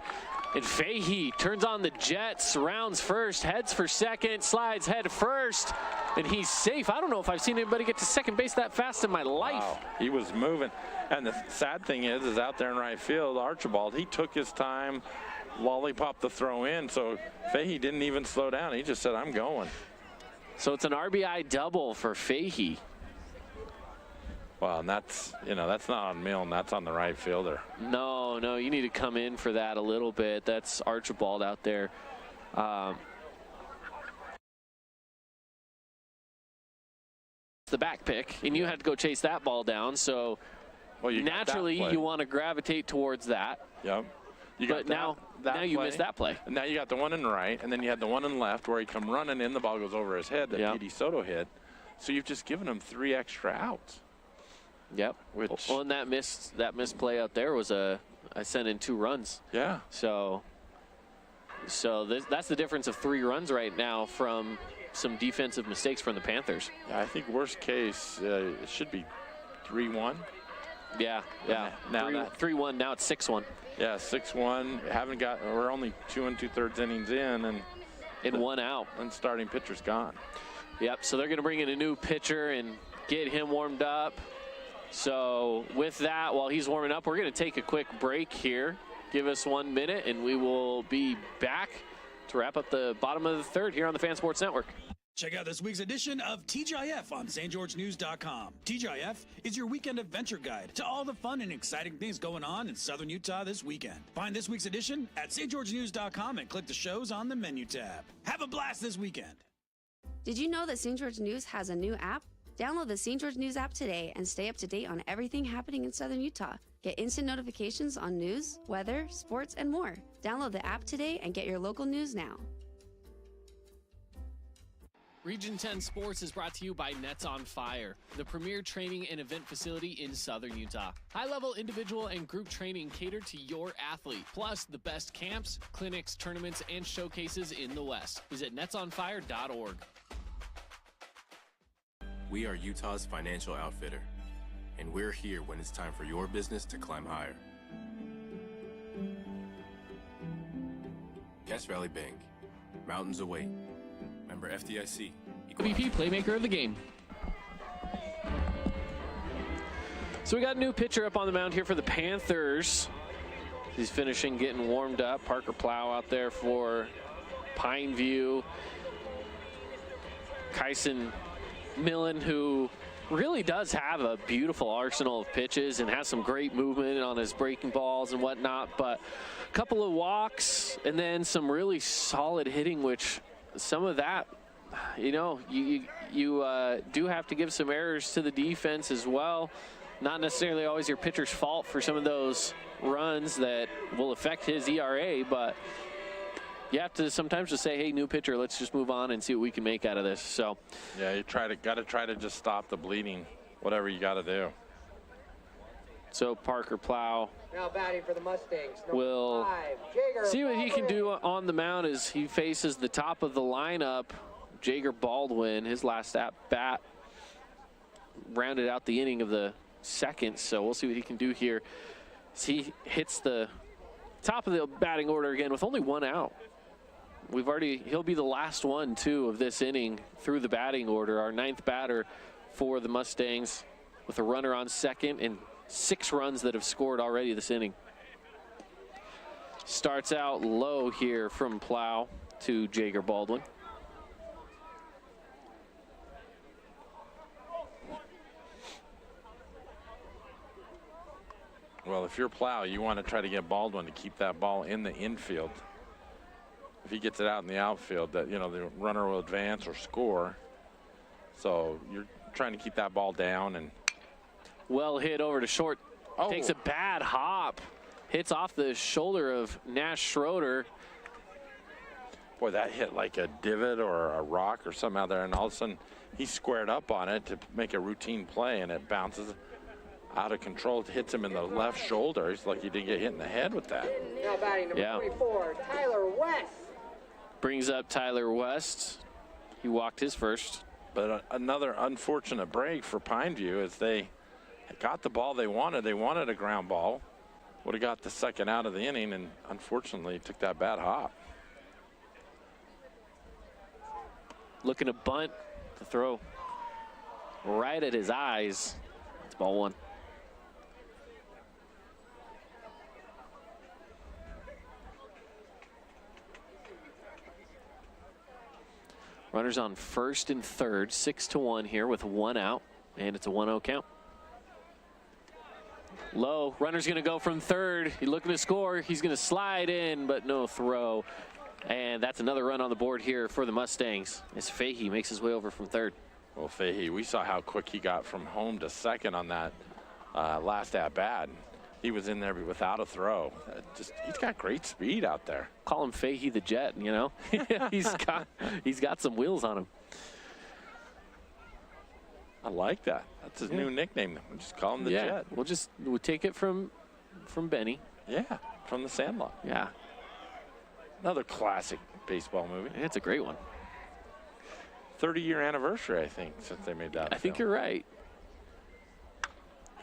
[SPEAKER 2] And Fahey turns on the jets, rounds first, heads for second, slides head first, and he's safe. I don't know if I've seen anybody get to second base that fast in my life.
[SPEAKER 1] Wow, he was moving. And the sad thing is out there in right field, Archibald, he took his time, lollipop the throw in, so Fahey didn't even slow down. He just said, I'm going.
[SPEAKER 2] So it's an RBI double for Fahey.
[SPEAKER 1] Well, and that's not on Milne, that's on the right fielder.
[SPEAKER 2] No, you need to come in for that a little bit. That's Archibald out there. The back pick, and you had to go chase that ball down, so naturally you want to gravitate towards that.
[SPEAKER 1] Yep.
[SPEAKER 2] But now you missed that play.
[SPEAKER 1] And now you got the one in the right, and then you had the one in the left where he come running in, the ball goes over his head that Petey Soto hit. So you've just given him 3 extra outs.
[SPEAKER 2] Yep. Well, and that missed play out there was I sent in 2 runs.
[SPEAKER 1] Yeah.
[SPEAKER 2] So that's the difference of 3 runs right now from some defensive mistakes from the Panthers.
[SPEAKER 1] Yeah, I think worst case it should be 3-1.
[SPEAKER 2] Yeah.
[SPEAKER 1] Now
[SPEAKER 2] 3-1. Now it's 6-1.
[SPEAKER 1] Yeah, 6-1. We're only 2 2/3 innings in, and
[SPEAKER 2] 1 out.
[SPEAKER 1] And starting pitcher's gone.
[SPEAKER 2] Yep. So they're going to bring in a new pitcher and get him warmed up. So with that, while he's warming up, we're going to take a quick break here. Give us 1 minute, and we will be back to wrap up the bottom of the third here on the Fan Sports Network.
[SPEAKER 5] Check out this week's edition of TGIF on stgeorgenews.com. TGIF is your weekend adventure guide to all the fun and exciting things going on in southern Utah this weekend. Find this week's edition at stgeorgenews.com and click the shows on the menu tab. Have a blast this weekend.
[SPEAKER 6] Did you know that St. George News has a new app? Download the St. George News app today and stay up to date on everything happening in southern Utah. Get instant notifications on news, weather, sports, and more. Download the app today and get your local news now.
[SPEAKER 4] Region 10 Sports is brought to you by Nets on Fire, the premier training and event facility in southern Utah. High-level individual and group training catered to your athlete, plus the best camps, clinics, tournaments, and showcases in the West. Visit netsonfire.org.
[SPEAKER 7] We are Utah's financial outfitter, and we're here when it's time for your business to climb higher. Cache Valley Bank, mountains await. Member FDIC.
[SPEAKER 4] MVP playmaker of the game.
[SPEAKER 2] So we got a new pitcher up on the mound here for the Panthers. He's finishing, getting warmed up. Parker Plow out there for Pineview. Kyson Millen, who really does have a beautiful arsenal of pitches and has some great movement on his breaking balls and whatnot, but a couple of walks and then some really solid hitting, which some of that, you know, you do have to give some errors to the defense as well. Not necessarily always your pitcher's fault for some of those runs that will affect his ERA, but you have to sometimes just say, hey, new pitcher, let's just move on and see what we can make out of this. So
[SPEAKER 1] yeah, you gotta try to just stop the bleeding, whatever you gotta do.
[SPEAKER 2] So Parker Plow
[SPEAKER 3] Now batting for the Mustangs.
[SPEAKER 2] will
[SPEAKER 3] 5, Jager
[SPEAKER 2] see what he can
[SPEAKER 3] Baldwin.
[SPEAKER 2] do on the mound as he faces the top of the lineup. Jager Baldwin, his last at bat, rounded out the inning of the second, so we'll see what he can do here as he hits the top of the batting order again with only one out. He'll be the last one too of this inning through the batting order. Our ninth batter for the Mustangs with a runner on second and 6 runs that have scored already this inning. Starts out low here from Plow to Jager Baldwin.
[SPEAKER 1] Well, if you're Plow, you want to try to get Baldwin to keep that ball in the infield. If he gets it out in the outfield, that, you know, the runner will advance or score. So you're trying to keep that ball down. And
[SPEAKER 2] well hit over to short.
[SPEAKER 1] Oh.
[SPEAKER 2] Takes a bad hop. Hits off the shoulder of Nash Schroeder.
[SPEAKER 1] Boy, that hit like a divot or a rock or something out there, and all of a sudden he squared up on it to make a routine play, and it bounces out of control. It hits him in the left shoulder. He's like he didn't get hit in the head with that.
[SPEAKER 3] Now batting number 24, Tyler West.
[SPEAKER 2] Brings up Tyler West. He walked his first.
[SPEAKER 1] But another unfortunate break for Pineview as they got the ball they wanted. They wanted a ground ball. Would have got the second out of the inning, and unfortunately took that bad hop.
[SPEAKER 2] Looking to bunt. The throw right at his eyes. It's ball one. Runners on first and third, 6-1 here with 1 out, and it's a 1-0 count. Low, runner's gonna go from third. He's looking to score. He's gonna slide in, but no throw. And that's another run on the board here for the Mustangs as Fahey makes his way over from third.
[SPEAKER 1] Well, Fahey, we saw how quick he got from home to second on that last at bat. He was in there without a throw. He's got great speed out there.
[SPEAKER 2] Call him Fahey the Jet, you know. he's got some wheels on him.
[SPEAKER 1] I like that. That's his new nickname. We'll just call him the Jet.
[SPEAKER 2] We'll take it from Benny.
[SPEAKER 1] Yeah, from The Sandlot.
[SPEAKER 2] Yeah.
[SPEAKER 1] Another classic baseball movie.
[SPEAKER 2] It's a great one.
[SPEAKER 1] 30-year anniversary, I think, since they made that.
[SPEAKER 2] I think you're right.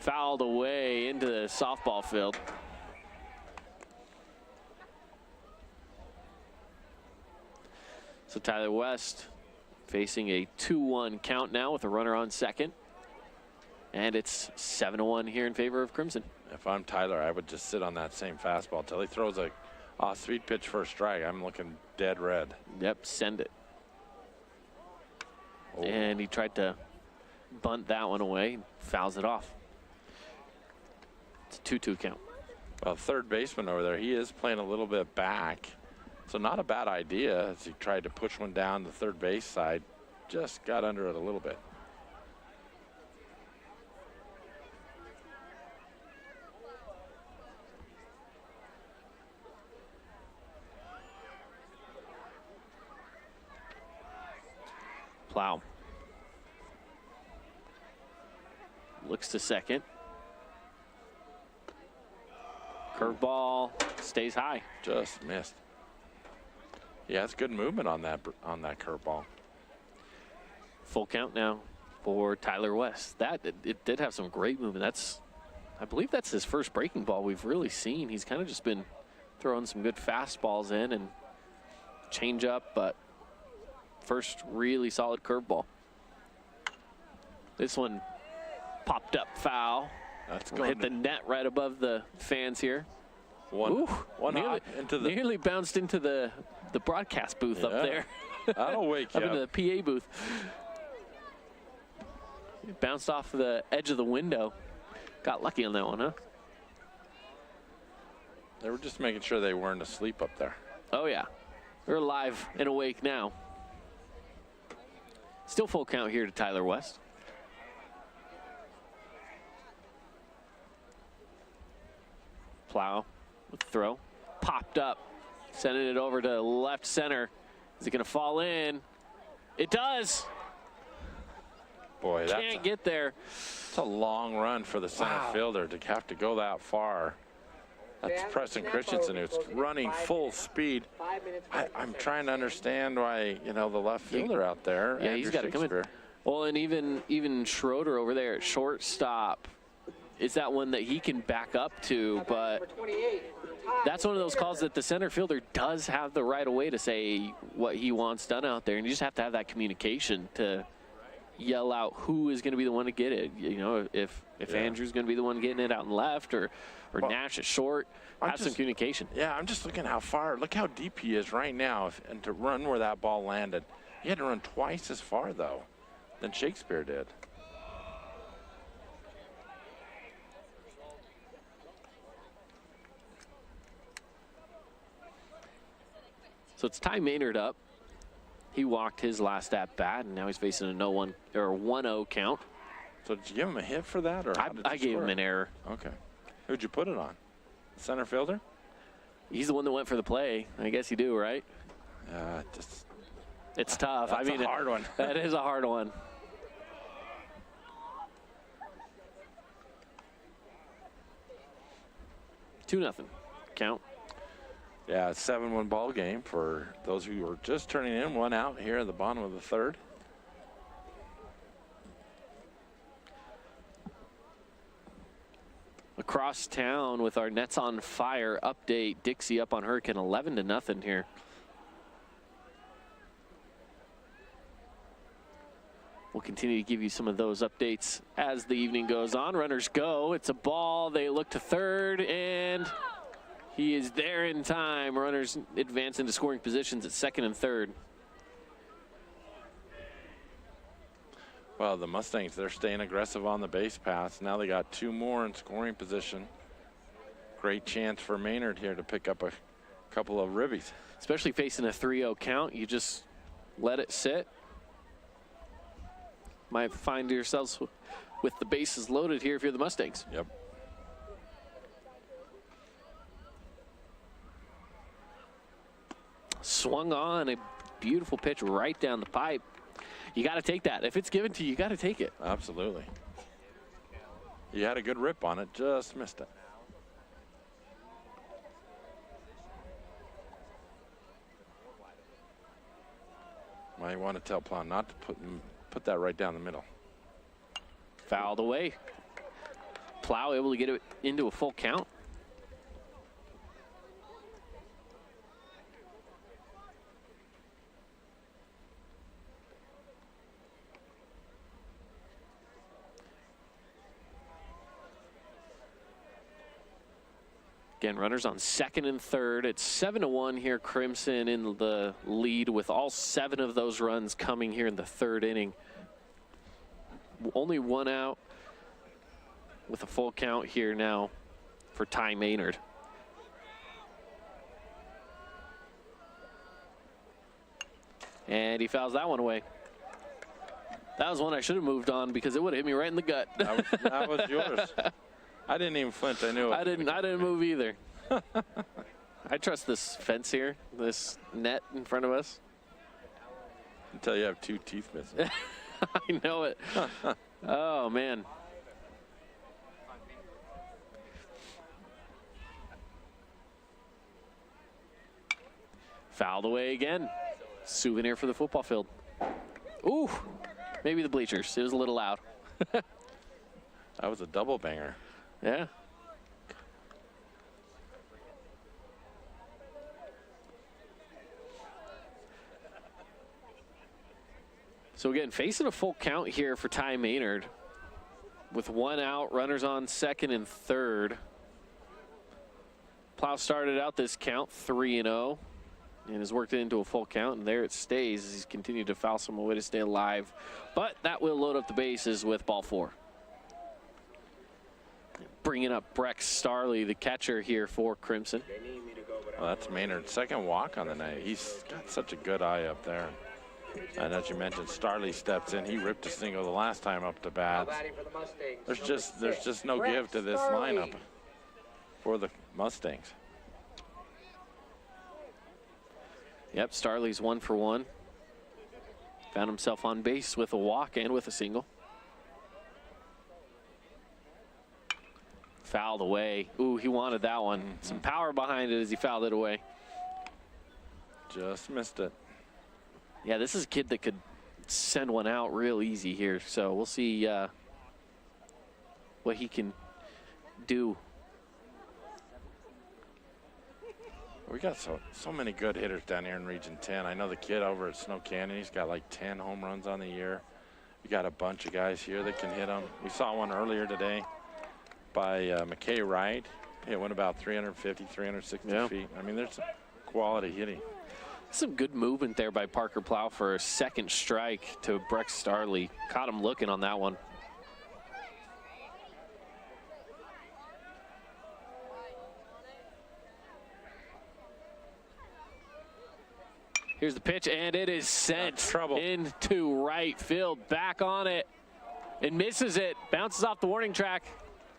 [SPEAKER 2] Fouled away into the softball field. So Tyler West facing a 2-1 count now with a runner on second. And it's 7-1 here in favor of Crimson.
[SPEAKER 1] If I'm Tyler, I would just sit on that same fastball until he throws a off-speed pitch for a strike. I'm looking dead red.
[SPEAKER 2] Yep, send it.
[SPEAKER 1] Oh.
[SPEAKER 2] And he tried to bunt that one away, fouls it off. It's a 2-2 count.
[SPEAKER 1] Well, third baseman over there, he is playing a little bit back. So not a bad idea as he tried to push one down the third base side. Just got under it a little bit.
[SPEAKER 2] Plow. Looks to second. Curveball stays high.
[SPEAKER 1] Just missed. Yeah, it's good movement on that curveball.
[SPEAKER 2] Full count now for Tyler West. It did have some great movement. I believe that's his first breaking ball we've really seen. He's kind of just been throwing some good fastballs in and change up, but first really solid curveball. This one popped up foul.
[SPEAKER 1] That's
[SPEAKER 2] Will
[SPEAKER 1] going
[SPEAKER 2] hit the net right above the fans here.
[SPEAKER 1] One
[SPEAKER 2] nearly,
[SPEAKER 1] into the
[SPEAKER 2] nearly bounced into the broadcast booth up there.
[SPEAKER 1] That'll wake you
[SPEAKER 2] up into the PA booth. It bounced off the edge of the window. Got lucky on that one, huh?
[SPEAKER 1] They were just making sure they weren't asleep up there.
[SPEAKER 2] Oh, yeah. They're alive and awake now. Still full count here to Tyler West. Plow with the throw. Popped up. Sending it over to left center. Is it going to fall in? It does.
[SPEAKER 1] Boy,
[SPEAKER 2] Can't get there.
[SPEAKER 1] It's a long run for the center fielder to have to go that far. That's Preston Christensen, who's running full speed. I'm trying to understand why, the left fielder out there.
[SPEAKER 2] Yeah, he's got to come in. Well, and even Schroeder over there at shortstop is that one that he can back up to, but that's one of those calls that the center fielder does have the right of way to say what he wants done out there, and you just have to have that communication to yell out who is going to be the one to get it. If Andrew's going to be the one getting it out in left, or Nash at short, have some communication.
[SPEAKER 1] Yeah, I'm just looking how far. Look how deep he is right now, and to run where that ball landed. He had to run twice as far, though, than Shakespeare did.
[SPEAKER 2] So it's Ty Maynard up. He walked his last at bat, and now he's facing a 0-1 or 1-0 count.
[SPEAKER 1] So did you give him a hit for that, or
[SPEAKER 2] I gave him an error.
[SPEAKER 1] Okay. Who'd you put it on? Center fielder?
[SPEAKER 2] He's the one that went for the play. I guess you do, right? It's tough.
[SPEAKER 1] That's a hard one.
[SPEAKER 2] That is a hard one. Two nothing count.
[SPEAKER 1] Yeah, 7-1 ball game for those who are just turning in. One out here at the bottom of the third.
[SPEAKER 2] Across town with our Nets on Fire update. Dixie up on Hurricane 11-0 here. We'll continue to give you some of those updates as the evening goes on. Runners go. It's a ball. They look to third, and he is there in time. Runners advance into scoring positions at second and third.
[SPEAKER 1] Well, the Mustangs, they're staying aggressive on the base paths. Now they got two more in scoring position. Great chance for Maynard here to pick up a couple of ribbies.
[SPEAKER 2] Especially facing a 3-0 count, you just let it sit. Might find yourselves with the bases loaded here if you're the Mustangs.
[SPEAKER 1] Yep.
[SPEAKER 2] Swung on a beautiful pitch right down the pipe. You got to take that. If it's given to you, you got to take it.
[SPEAKER 1] Absolutely. You had a good rip on it, just missed it. Might want to tell Plow not to put that right down the middle.
[SPEAKER 2] Fouled away. Plow able to get it into a full count. Again, runners on second and third. It's 7-1 here. Crimson in the lead with all 7 of those runs coming here in the third inning. Only one out with a full count here now for Ty Maynard. And he fouls that one away. That was one I should have moved on because it would have hit me right in the gut.
[SPEAKER 1] That was yours. I didn't even flinch. I knew it.
[SPEAKER 2] I didn't move either. I trust this fence here, this net in front of us.
[SPEAKER 1] Until you have 2 teeth missing.
[SPEAKER 2] I know it. Oh, man. Fouled away again. Souvenir for the football field. Ooh, Maybe the bleachers. It was a little loud.
[SPEAKER 1] That was a double banger.
[SPEAKER 2] Yeah. So again, facing a full count here for Ty Maynard. With 1 out, runners on second and third. Plow started out this count 3-0 and has worked it into a full count, and there it stays as he's continued to foul some way to stay alive. But that will load up the bases with ball 4. Bringing up Brex Starley, the catcher here for Crimson.
[SPEAKER 1] Well, that's Maynard's second walk on the night. He's got such a good eye up there. And as you mentioned, Starley steps in. He ripped a single the last time up to bat. There's just no give to this lineup for the Mustangs.
[SPEAKER 2] Yep, Starley's 1 for 1. Found himself on base with a walk and with a single. Fouled away. Ooh, he wanted that one. Some power behind it as he fouled it away.
[SPEAKER 1] Just missed it.
[SPEAKER 2] Yeah, this is a kid that could send one out real easy here. So we'll see what he can do.
[SPEAKER 1] We got so many good hitters down here in Region 10. I know the kid over at Snow Canyon, he's got like 10 home runs on the year. We got a bunch of guys here that can hit them. We saw one earlier today by McKay Wright. It went about 350, 360 feet. I mean, there's quality hitting.
[SPEAKER 2] Some good movement there by Parker Plow for a second strike to Brex Starley. Caught him looking on that one. Here's the pitch, and it is sent into right field. Back on it, and misses it. Bounces off the warning track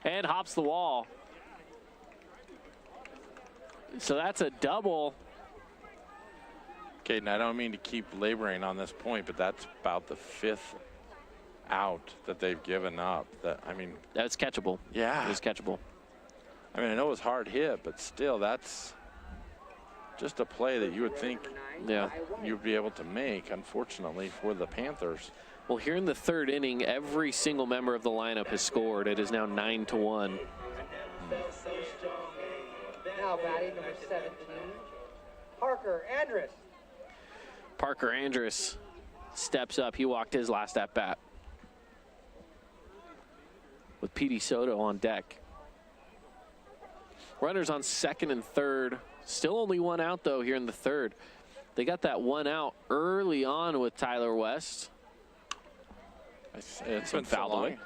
[SPEAKER 2] and hops the wall. So that's a double.
[SPEAKER 1] Okay, and I don't mean to keep laboring on this point, but that's about the 5th out that they've given up. I mean,
[SPEAKER 2] that's catchable.
[SPEAKER 1] Yeah,
[SPEAKER 2] it was catchable.
[SPEAKER 1] I mean, I know it was hard hit, but still, that's just a play that you would think you'd be able to make, unfortunately, for the Panthers.
[SPEAKER 2] Well, here in the 3rd inning, every single member of the lineup has scored. It is now 9-1.
[SPEAKER 3] Now batting number 17, Parker Andrus.
[SPEAKER 2] Parker Andrus steps up. He walked his last at bat with Petey Soto on deck. Runners on second and third. Still only 1 out, though, here in the 3rd. They got that 1 out early on with Tyler West.
[SPEAKER 1] It's been fouled away.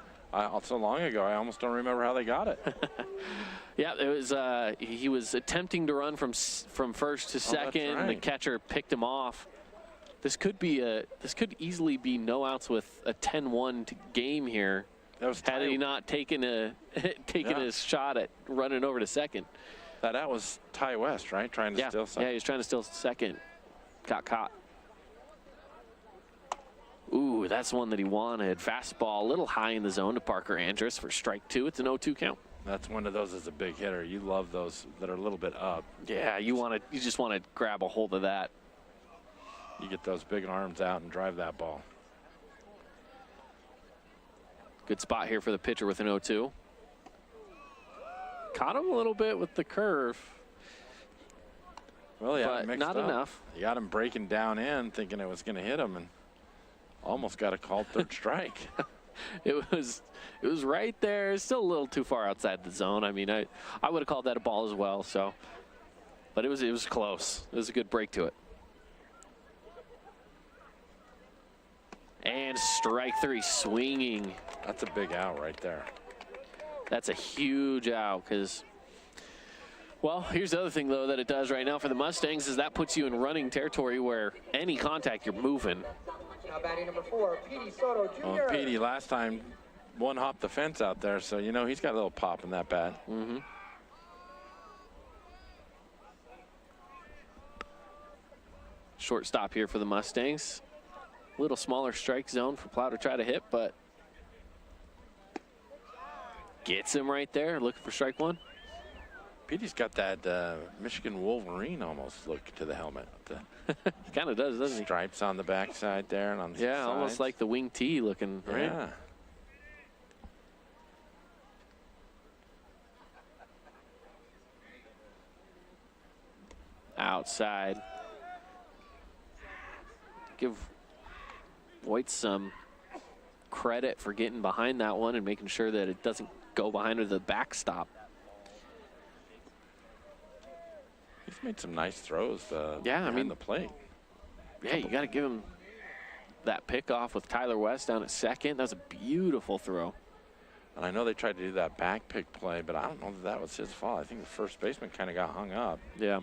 [SPEAKER 1] So long ago, I almost don't remember how they got it.
[SPEAKER 2] Yeah, it was. He was attempting to run from first to second.
[SPEAKER 1] Right.
[SPEAKER 2] The catcher picked him off. This could easily be no outs with a 10-1 game here. Had he not taken a shot at running over to second.
[SPEAKER 1] That was Ty West, right? Trying to steal second.
[SPEAKER 2] Yeah, he was trying to steal second. Got caught. Ooh, that's one that he wanted. Fastball a little high in the zone to Parker Andrus for strike 2. It's an 0-2 count.
[SPEAKER 1] That's one of those as a big hitter. You love those that are a little bit up.
[SPEAKER 2] Yeah, you just want to grab a hold of that.
[SPEAKER 1] You get those big arms out and drive that ball.
[SPEAKER 2] Good spot here for the pitcher with an 0-2. Caught him a little bit with the curve.
[SPEAKER 1] Well, yeah,
[SPEAKER 2] but not enough.
[SPEAKER 1] You got him breaking down in, thinking it was going to hit him, and almost got a called 3rd strike.
[SPEAKER 2] It was right there. It's still a little too far outside the zone. I mean, I would have called that a ball as well. So, but it was close. It was a good break to it. And strike 3, swinging.
[SPEAKER 1] That's a big out right there.
[SPEAKER 2] That's a huge out because, well, here's the other thing, though, that it does right now for the Mustangs is that puts you in running territory where any contact you're moving.
[SPEAKER 3] Now batting number 4, Petey Soto Jr.
[SPEAKER 1] Well, Petey last time one hopped the fence out there, so you know he's got a little pop in that bat.
[SPEAKER 2] Mm-hmm. Shortstop here for the Mustangs. A little smaller strike zone for Plow to try to hit, but gets him right there, looking for strike 1.
[SPEAKER 1] Petey's got that Michigan Wolverine almost look to the helmet.
[SPEAKER 2] He kind of does, doesn't he?
[SPEAKER 1] Stripes on the backside there and on the sides.
[SPEAKER 2] Almost like the wing tee looking, right?
[SPEAKER 1] Yeah.
[SPEAKER 2] Outside. Give Voigt some credit for getting behind that one and making sure that it doesn't go behind the backstop.
[SPEAKER 1] He's made some nice throws
[SPEAKER 2] Yeah, I mean,
[SPEAKER 1] the plate.
[SPEAKER 2] Yeah, you got to give him that pickoff with Tyler West down at second. That was a beautiful throw.
[SPEAKER 1] And I know they tried to do that back pick play, but I don't know that was his fault. I think the first baseman kind of got hung up.
[SPEAKER 2] Yeah.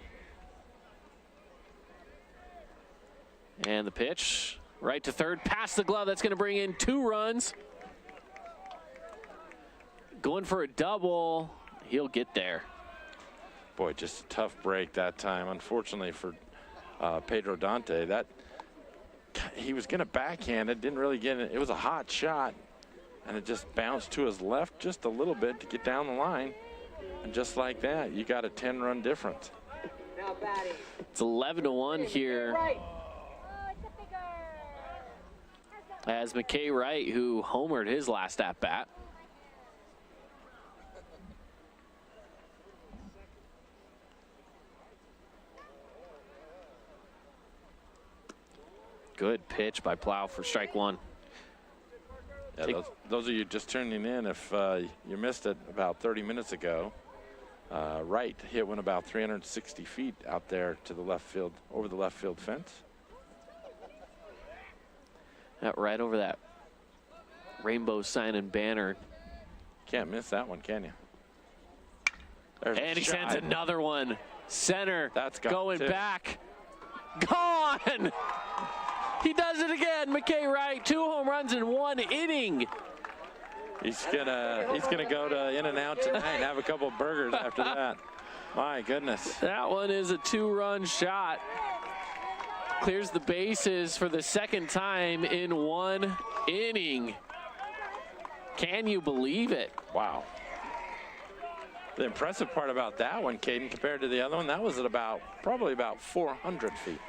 [SPEAKER 2] And the pitch right to third, past the glove. That's going to bring in 2 runs. Going for a double. He'll get there.
[SPEAKER 1] Boy, just a tough break that time. Unfortunately for Pedro Dante, that he was going to backhand it, didn't really get it. It was a hot shot, and it just bounced to his left just a little bit to get down the line. And just like that, you got a 10-run difference.
[SPEAKER 2] It's 11-1 here. As McKay Wright, who homered his last at-bat. Good pitch by Plow for strike 1.
[SPEAKER 1] Yeah, those of you just tuning in, if you missed it about 30 minutes ago, Wright hit one about 360 feet out there to the left field, over the left field fence.
[SPEAKER 2] Right over that rainbow sign and banner.
[SPEAKER 1] Can't miss that one, can you? There's
[SPEAKER 2] and
[SPEAKER 1] a
[SPEAKER 2] he
[SPEAKER 1] shot.
[SPEAKER 2] sends another one. Center.
[SPEAKER 1] That's gone
[SPEAKER 2] going
[SPEAKER 1] too.
[SPEAKER 2] back. Gone! He does it again. McKay Wright, 2 home runs in 1 inning.
[SPEAKER 1] He's gonna go to In-N-Out tonight and have a couple of burgers after that. My goodness.
[SPEAKER 2] That one is a 2-run shot. Clears the bases for the 2nd time in 1 inning. Can you believe it?
[SPEAKER 1] Wow. The impressive part about that one, Caden, compared to the other one, that was at probably about 400 feet.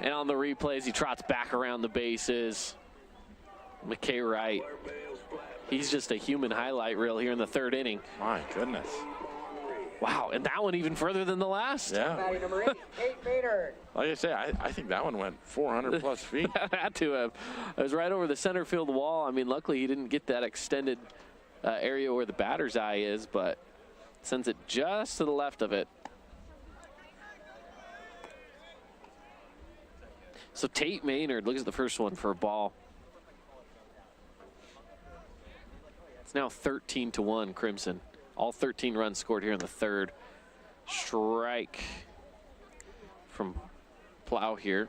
[SPEAKER 2] And on the replays, he trots back around the bases. McKay Wright. He's just a human highlight reel here in the 3rd inning.
[SPEAKER 1] My goodness.
[SPEAKER 2] Wow, and that one even further than the last.
[SPEAKER 1] Yeah.
[SPEAKER 3] Number 8, Tate Maynard.
[SPEAKER 1] Like I say, I think that one went 400 plus feet.
[SPEAKER 2] Had to have. It was right over the center field wall. I mean, luckily he didn't get that extended area where the batter's eye is, but sends it just to the left of it. So Tate Maynard looks at the first one for a ball. It's now 13-1 Crimson. All 13 runs scored here in the 3rd. Strike from Plow here.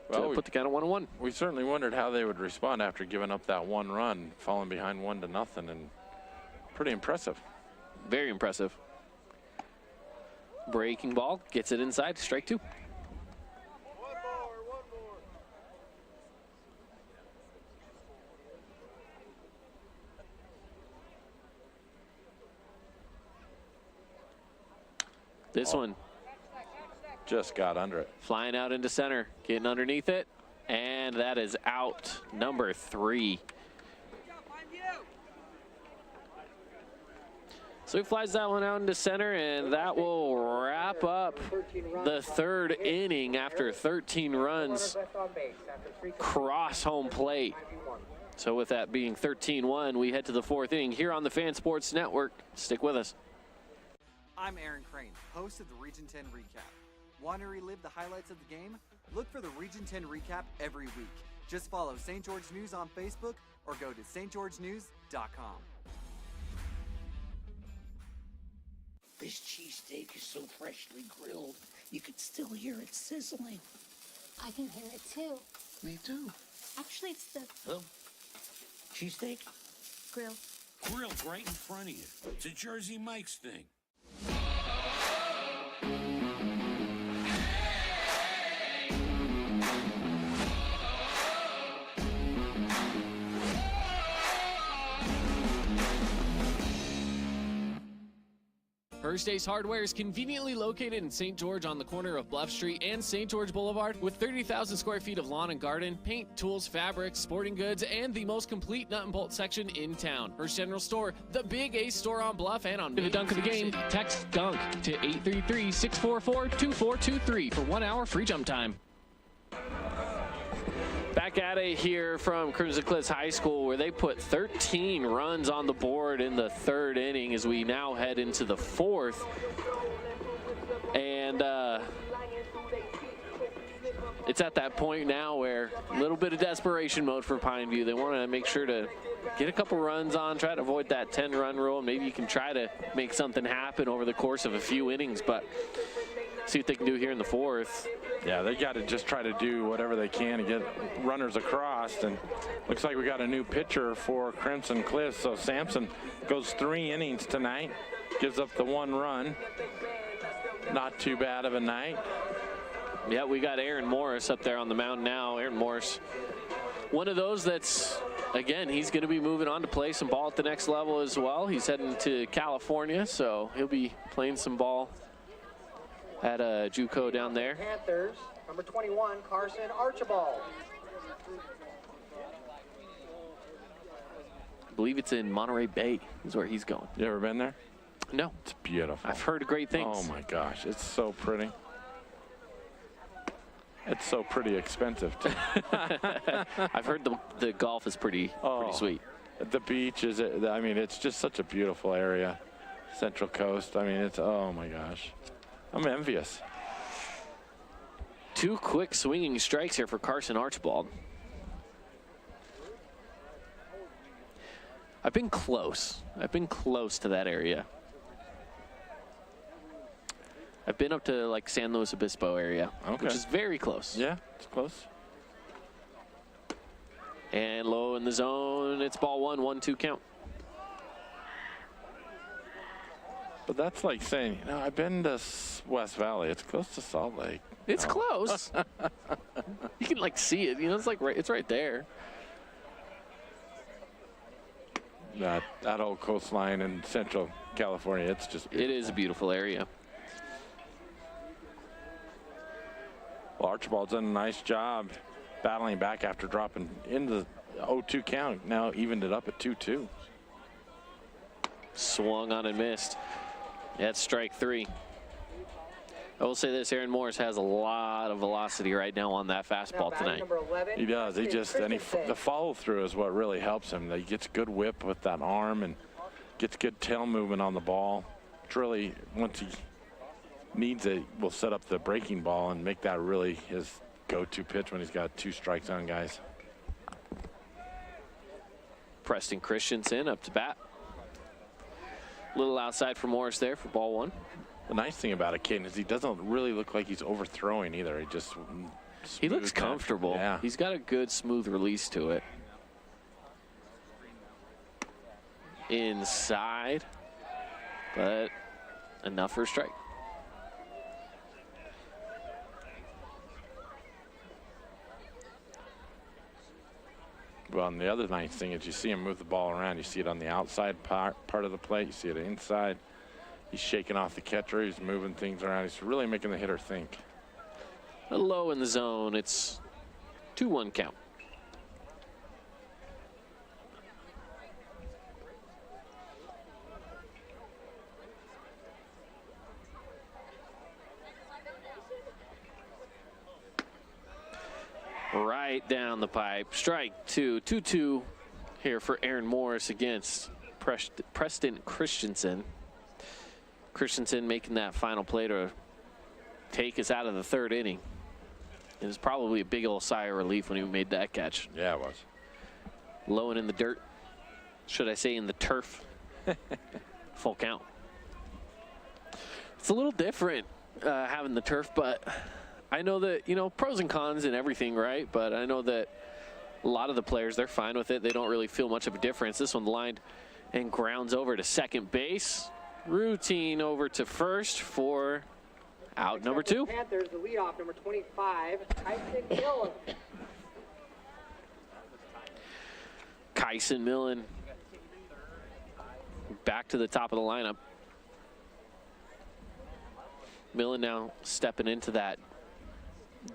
[SPEAKER 1] Well,
[SPEAKER 2] to put the count at 1-1.
[SPEAKER 1] We certainly wondered how they would respond after giving up that 1 run, falling behind 1-0, and pretty impressive.
[SPEAKER 2] Very impressive. Breaking ball, gets it inside, strike 2. This one
[SPEAKER 1] just got under it.
[SPEAKER 2] Flying out into center, getting underneath it, and that is out, number 3. So he flies that one out into center, and that will wrap up the 3rd inning after 13 runs cross home plate. So with that being 13-1, we head to the 4th inning here on the Fan Sports Network. Stick with us.
[SPEAKER 8] I'm Aaron Crane, host of the Region 10 Recap. Want to relive the highlights of the game? Look for the Region 10 Recap every week. Just follow St. George News on Facebook or go to stgeorgenews.com.
[SPEAKER 13] This cheesesteak is so freshly grilled, you could still hear it sizzling.
[SPEAKER 14] I can hear it too.
[SPEAKER 13] Me too.
[SPEAKER 14] Actually, it's the
[SPEAKER 13] Cheesesteak?
[SPEAKER 14] grill.
[SPEAKER 15] Grilled right in front of you. It's a Jersey Mike's thing.
[SPEAKER 4] First Ace Hardware is conveniently located in St. George on the corner of Bluff Street and St. George Boulevard with 30,000 square feet of lawn and garden, paint, tools, fabrics, sporting goods, and the most complete nut and bolt section in town. First General Store, the Big Ace store on Bluff and on To the dunk of the game, text DUNK to 833-644-2423 for 1 hour free jump time.
[SPEAKER 2] Back at it here from Crimson Cliffs High School, where they put 13 runs on the board in the third inning as we now head into the fourth. And it's at that point now where a little bit of desperation mode for Pineview. They want to make sure to get a couple runs on, try to avoid that 10-run rule. Maybe you can try to make something happen over the course of a few innings, but see what they can do here in the fourth.
[SPEAKER 1] Yeah, they got to just try to do whatever they can to get runners across. And looks like we got a new pitcher for Crimson Cliffs. So Sampson goes 3 innings tonight, gives up the 1 run. Not too bad of a night.
[SPEAKER 2] Yeah, we got Aaron Morris up there on the mound now. Aaron Morris, one of those that's, again, he's going to be moving on to play some ball at the next level as well. He's heading to California, so he'll be playing some ball at JUCO down there.
[SPEAKER 3] Panthers, number 21, Carson Archibald.
[SPEAKER 2] I believe it's in Monterey Bay is where he's going.
[SPEAKER 1] You ever been there?
[SPEAKER 2] No.
[SPEAKER 1] It's beautiful.
[SPEAKER 2] I've heard great things.
[SPEAKER 1] Oh my gosh, it's so pretty. It's so pretty expensive too.
[SPEAKER 2] I've heard the golf is pretty sweet.
[SPEAKER 1] The beach is, I mean, it's just such a beautiful area. Central Coast, I mean, it's, oh my gosh. I'm envious.
[SPEAKER 2] 2 quick swinging strikes here for Carson Archibald. I've been close. I've been close to that area. I've been up to like San Luis Obispo area, which is very close.
[SPEAKER 1] Yeah, it's close.
[SPEAKER 2] And low in the zone, it's ball 1, 1-2 count.
[SPEAKER 1] But that's like saying, you know, I've been to West Valley. It's close to Salt Lake.
[SPEAKER 2] It's close. You can like see it. You know, it's like it's right there.
[SPEAKER 1] That old coastline in Central California, it's just beautiful.
[SPEAKER 2] It is a beautiful area.
[SPEAKER 1] Well, Archibald's done a nice job battling back after dropping into the 0-2 count. Now evened it up at 2-2.
[SPEAKER 2] Swung on and missed. That's strike 3. I will say this, Aaron Morris has a lot of velocity right now on that fastball tonight.
[SPEAKER 1] He does. He just, and the follow through is what really helps him. He gets good whip with that arm and gets good tail movement on the ball. It's really, once he needs it, will set up the breaking ball and make that really his go-to pitch when he's got 2 strikes on guys.
[SPEAKER 2] Preston Christensen up to bat. A little outside for Morris there for ball 1.
[SPEAKER 1] The nice thing about it, Caden, is he doesn't really look like he's overthrowing either. He just
[SPEAKER 2] he looks comfortable.
[SPEAKER 1] Yeah.
[SPEAKER 2] He's got a good smooth release to it. Inside, but enough for a strike.
[SPEAKER 1] Well, and the other nice thing is you see him move the ball around. You see it on the outside part of the plate. You see it inside. He's shaking off the catcher. He's moving things around. He's really making the hitter think.
[SPEAKER 2] A low in the zone. It's 2-1 count. Right down the pipe. Strike 2. 2-2 here for Aaron Morris against Preston Christensen. Christensen making that final play to take us out of the 3rd inning. It was probably a big old sigh of relief when he made that catch.
[SPEAKER 1] Yeah, it was.
[SPEAKER 2] Low and in the dirt. Should I say in the turf? Full count. It's a little different having the turf, but I know that, you know, pros and cons and everything, right? But I know that a lot of the players, they're fine with it. They don't really feel much of a difference. This one lined and grounds over to second base. Routine over to first for out number 2.
[SPEAKER 3] Panthers, the leadoff, number 25, Tyson Millen.
[SPEAKER 2] Kyson Millen back to the top of the lineup. Millen now stepping into that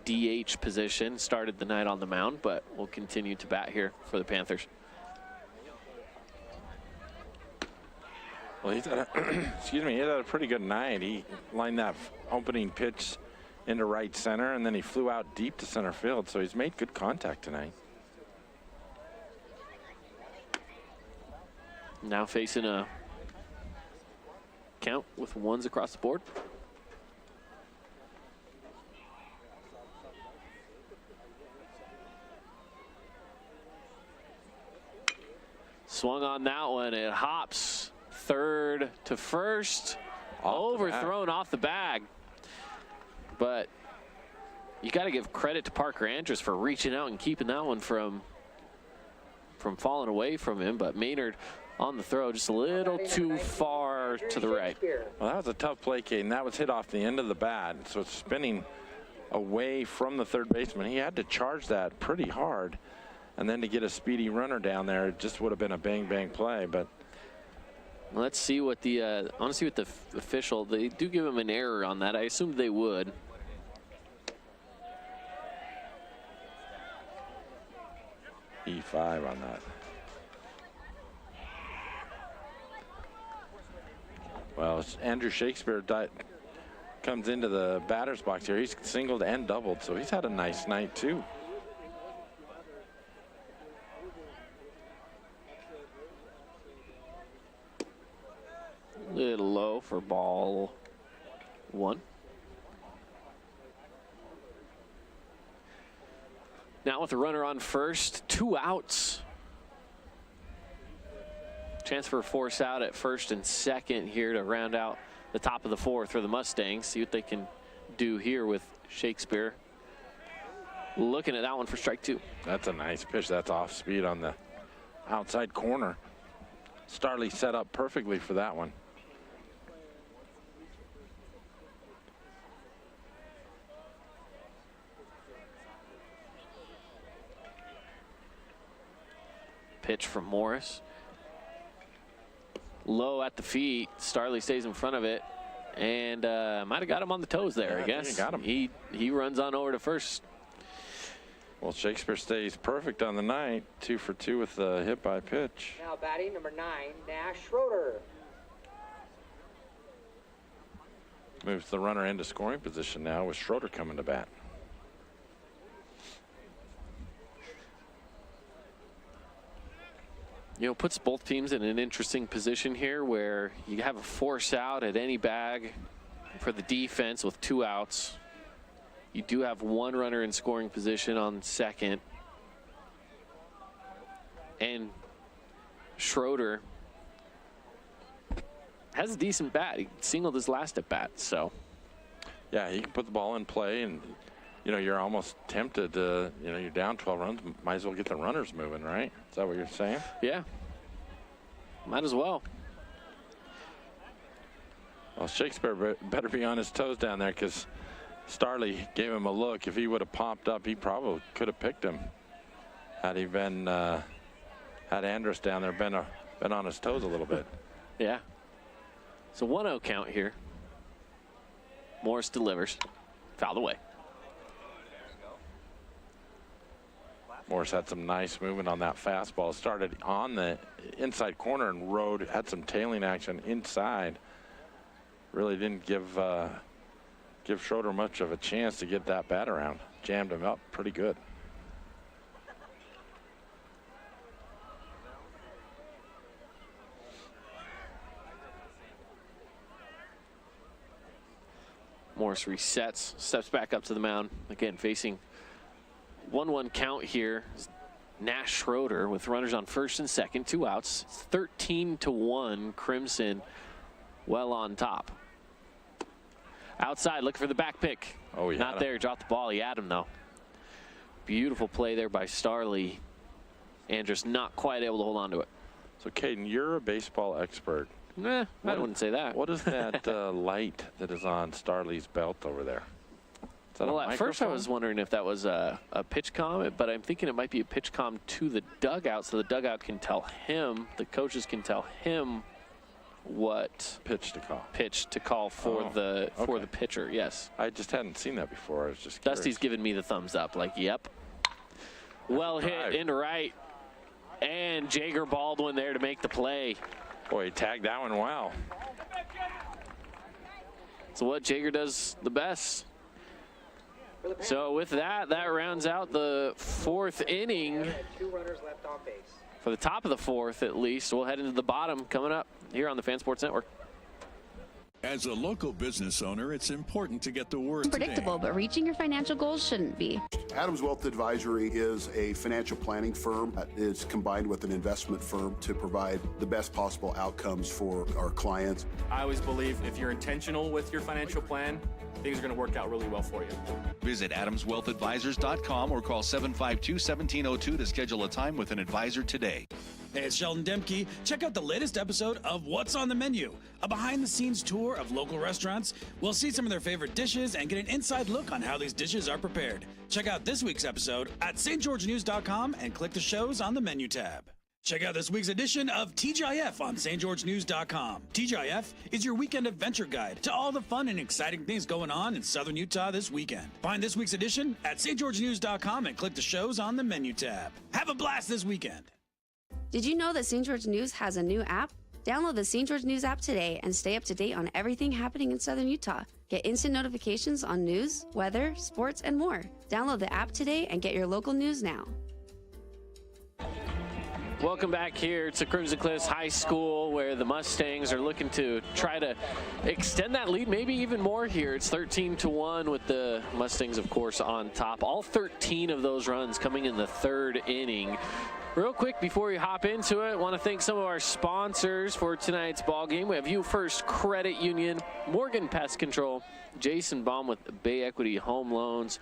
[SPEAKER 2] DH position. Started the night on the mound, but will continue to bat here for the Panthers.
[SPEAKER 1] Well, he's had a, excuse me, he had a pretty good night. He lined that opening pitch into right center, and then he flew out deep to center field, so he's made good contact tonight.
[SPEAKER 2] Now facing a count with ones across the board. Swung on that one. It hops third to first. Overthrown off the bag. But you got to give credit to Parker Andrus for reaching out and keeping that one from falling away from him. But Maynard on the throw just a little too far to the right.
[SPEAKER 1] Well, that was a tough play, Caden. That was hit off the end of the bat, so it's spinning away from the third baseman. He had to charge that pretty hard, and then to get a speedy runner down there, it just would have been a bang play. But
[SPEAKER 2] let's see what the I want to see what the official, they do give him an error on that. I assumed they would.
[SPEAKER 1] E5 on that. Well, Andrew Shakespeare comes into the batter's box here. He's singled and doubled, so he's had a nice night too.
[SPEAKER 2] Little low for ball one. Now with the runner on first, 2 outs. Chance for a force out at first and second here to round out the top of the fourth for the Mustangs. See what they can do here with Shakespeare. Looking at that one for strike 2.
[SPEAKER 1] That's a nice pitch. That's off speed on the outside corner. Starley set up perfectly for that one.
[SPEAKER 2] Pitch from Morris. Low at the feet. Starley stays in front of it, and might have got him on the toes there.
[SPEAKER 1] Yeah,
[SPEAKER 2] I guess
[SPEAKER 1] he got him.
[SPEAKER 2] He runs on over to first.
[SPEAKER 1] Well, Shakespeare stays perfect on the night. 2 for 2 with the hit by pitch.
[SPEAKER 3] Now batting number 9, Nash Schroeder.
[SPEAKER 1] Moves the runner into scoring position now with Schroeder coming to bat.
[SPEAKER 2] You know, puts both teams in an interesting position here where you have a force out at any bag for the defense with 2 outs. You do have 1 runner in scoring position on second. And Schroeder has a decent bat. He singled his last at bat, so.
[SPEAKER 1] Yeah, he can put the ball in play, and, you know, you're almost tempted to, you know, you're down 12 runs, might as well get the runners moving, right? Is that what you're saying?
[SPEAKER 2] Yeah, might as well.
[SPEAKER 1] Well, Shakespeare better be on his toes down there, because Starley gave him a look. If he would have popped up, he probably could have picked him had he been, had Andrus down there been on his toes a little bit.
[SPEAKER 2] Yeah. It's a 1-0 count here. Morris delivers. Fouled away.
[SPEAKER 1] Morris had some nice movement on that fastball. Started on the inside corner and had some tailing action inside. Really didn't give Schroeder much of a chance to get that bat around. Jammed him up pretty good.
[SPEAKER 2] Morris resets, steps back up to the mound. Again, facing 1-1 count here. Nash Schroeder with runners on first and second, 2 outs. 13-1, Crimson well on top. Outside, looking for the back pick.
[SPEAKER 1] Oh, he
[SPEAKER 2] not there. Dropped the ball. He had him though. Beautiful play there by Starley. Andrus not quite able to hold on to it.
[SPEAKER 1] So, Caden, you're a baseball expert.
[SPEAKER 2] Nah, I wouldn't say that.
[SPEAKER 1] What is that light that is on Starley's belt over there? Is that
[SPEAKER 2] well,
[SPEAKER 1] a
[SPEAKER 2] at first I
[SPEAKER 1] microphone?
[SPEAKER 2] was wondering if that was a pitch comm, but I'm thinking it might be a pitch comm to the dugout, so the dugout can tell him, the coaches can tell him
[SPEAKER 1] What pitch to call
[SPEAKER 2] for the pitcher. Yes,
[SPEAKER 1] I just hadn't seen that before. I was just
[SPEAKER 2] Dusty's giving me the thumbs up, like, yep. Well hit into right, and Jager Baldwin there to make the play.
[SPEAKER 1] Boy, he tagged that one well.
[SPEAKER 2] So what Jager does the best. So with that rounds out the 4th inning.
[SPEAKER 3] 2 runners left on base.
[SPEAKER 2] For the top of the 4th, at least. We'll head into the bottom coming up here on the Fan Sports Network.
[SPEAKER 9] As a local business owner, it's important to get the word
[SPEAKER 6] Unpredictable, but reaching your financial goals shouldn't be.
[SPEAKER 10] Adams Wealth Advisory is a financial planning firm that is combined with an investment firm to provide the best possible outcomes for our clients.
[SPEAKER 11] I always believe if you're intentional with your financial plan, things are going to work out really well for you.
[SPEAKER 12] Visit AdamsWealthAdvisors.com or call 752-1702 to schedule a time with an advisor today.
[SPEAKER 5] Hey, it's Sheldon Demke. Check out the latest episode of What's on the Menu, a behind-the-scenes tour of local restaurants. We'll see some of their favorite dishes and get an inside look on how these dishes are prepared. Check out this week's episode at stgeorgenews.com and click the shows on the menu tab. Check out this week's edition of TGIF on stgeorgenews.com. TGIF is your weekend adventure guide to all the fun and exciting things going on in southern Utah this weekend. Find this week's edition at stgeorgenews.com and click the shows on the menu tab. Have a blast this weekend.
[SPEAKER 6] Did you know that St. George News has a new app? Download the St. George News app today and stay up to date on everything happening in southern Utah. Get instant notifications on news, weather, sports, and more. Download the app today and get your local news now.
[SPEAKER 2] Welcome back here to Crimson Cliffs High School, where the Mustangs are looking to try to extend that lead, maybe even more here. It's 13-1 with the Mustangs, of course, on top. All 13 of those runs coming in the 3rd inning. Real quick, before we hop into it, I want to thank some of our sponsors for tonight's ball game. We have You First Credit Union, Morgan Pest Control, Jason Baum with Bay Equity Home Loans,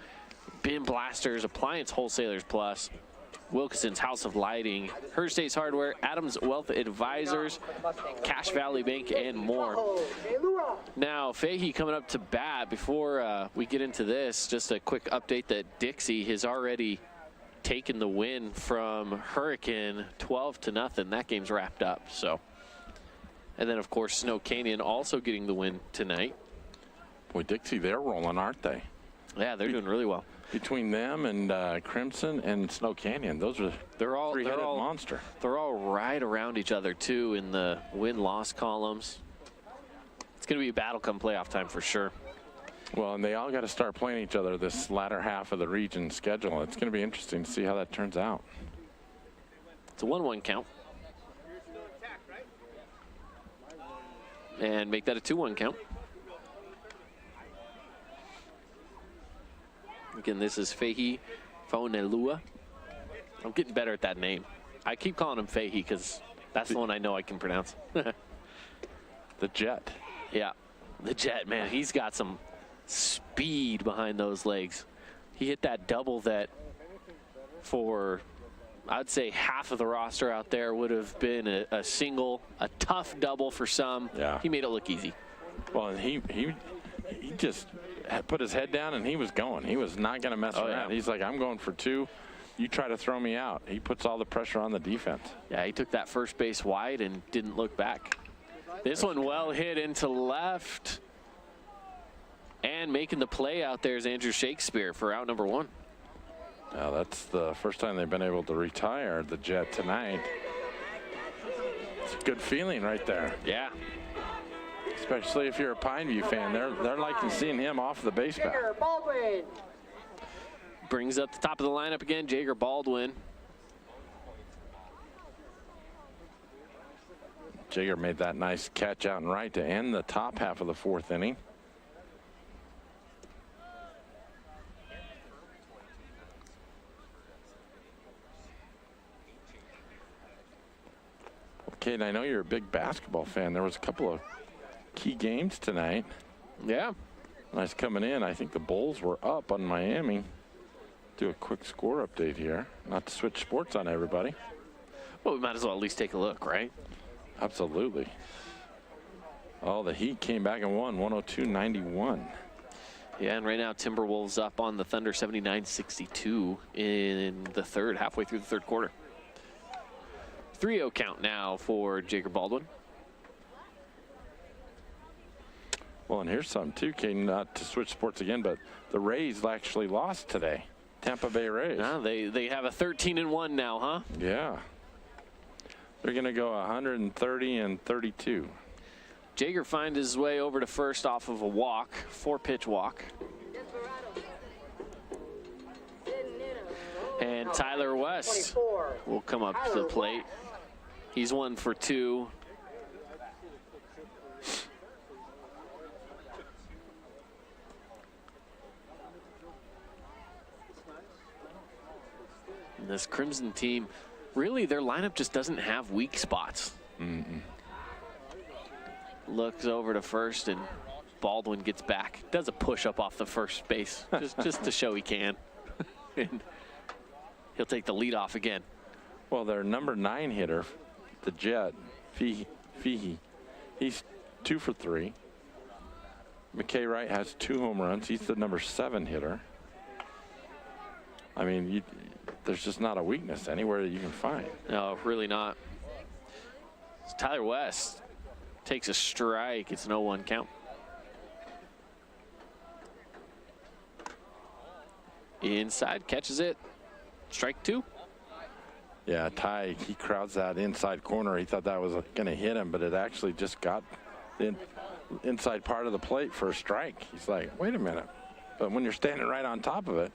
[SPEAKER 2] Bin Blasters, Appliance Wholesalers Plus, Wilkinson's House of Lighting, Herstate's Hardware, Adams Wealth Advisors, Cache Valley Bank, and more. Now, Fahey coming up to bat. Before we get into this, just a quick update that Dixie has already taken the win from Hurricane 12-0. That game's wrapped up. So, and then of course Snow Canyon also getting the win tonight.
[SPEAKER 1] Boy, Dixie, they're rolling, aren't they?
[SPEAKER 2] Yeah, they're doing really well.
[SPEAKER 1] Between them and Crimson and Snow Canyon, they're all monster.
[SPEAKER 2] They're all right around each other too in the win-loss columns. It's going to be a battle come playoff time for sure.
[SPEAKER 1] Well, and they all got to start playing each other this latter half of the region schedule. It's going to be interesting to see how that turns out.
[SPEAKER 2] It's a 1-1 count. And make that a 2-1 count. Again, this is Fahey Faunelua. I'm getting better at that name. I keep calling him Fahey because that's the one I know I can pronounce.
[SPEAKER 1] The Jet.
[SPEAKER 2] Yeah, the Jet, man. He's got some speed behind those legs. He hit that double that for, I'd say, half of the roster out there would have been a single, a tough double for some.
[SPEAKER 1] Yeah.
[SPEAKER 2] He made it look easy.
[SPEAKER 1] Well, and he just had put his head down and he was going. He was not going to mess around.
[SPEAKER 2] Yeah.
[SPEAKER 1] He's like, I'm going for 2. You try to throw me out. He puts all the pressure on the defense.
[SPEAKER 2] Yeah, he took that first base wide and didn't look back. This one well hit into left. And making the play out there is Andrew Shakespeare for out number 1.
[SPEAKER 1] Now that's the first time they've been able to retire the Jet tonight. It's a good feeling right there.
[SPEAKER 2] Yeah.
[SPEAKER 1] Especially if you're a Pineview fan. They're liking seeing him off the base path.
[SPEAKER 3] Baldwin.
[SPEAKER 2] Brings up the top of the lineup again, Jager Baldwin.
[SPEAKER 1] Jager made that nice catch out and right to end the top half of the 4th inning. Kate, I know you're a big basketball fan. There was a couple of key games tonight.
[SPEAKER 2] Yeah.
[SPEAKER 1] When I was coming in, I think the Bulls were up on Miami. Do a quick score update here. Not to switch sports on everybody.
[SPEAKER 2] Well, we might as well at least take a look, right?
[SPEAKER 1] Absolutely. Oh, the Heat came back and won 102-91.
[SPEAKER 2] Yeah, and right now Timberwolves up on the Thunder 79-62 in the 3rd, halfway through the 3rd quarter. 3-0 count now for Jager Baldwin.
[SPEAKER 1] Well, and here's something too, Caden, not to switch sports again, but the Rays actually lost today. Tampa Bay Rays.
[SPEAKER 2] No, they have a 13-1 now, huh?
[SPEAKER 1] Yeah. They're going to go 130-32.
[SPEAKER 2] Jaeger finds his way over to first off of a walk, 4-pitch walk. And Tyler West will come up to the plate. He's 1 for 2. And this Crimson team, really their lineup just doesn't have weak spots. Looks over to first, and Baldwin gets back. Does a push-up off the first base, just to show he can. And he'll take the lead off again.
[SPEAKER 1] Well, their number 9 hitter, the Jet, Feehee, he's 2 for 3. McKay Wright has 2 home runs. He's the number 7 hitter. I mean, there's just not a weakness anywhere that you can find.
[SPEAKER 2] No, really not. Tyler West takes a strike. It's an 0-1 count. Inside, catches it. Strike 2.
[SPEAKER 1] Yeah, Ty, he crowds that inside corner. He thought that was going to hit him, but it actually just got the inside part of the plate for a strike. He's like, wait a minute. But when you're standing right on top of it.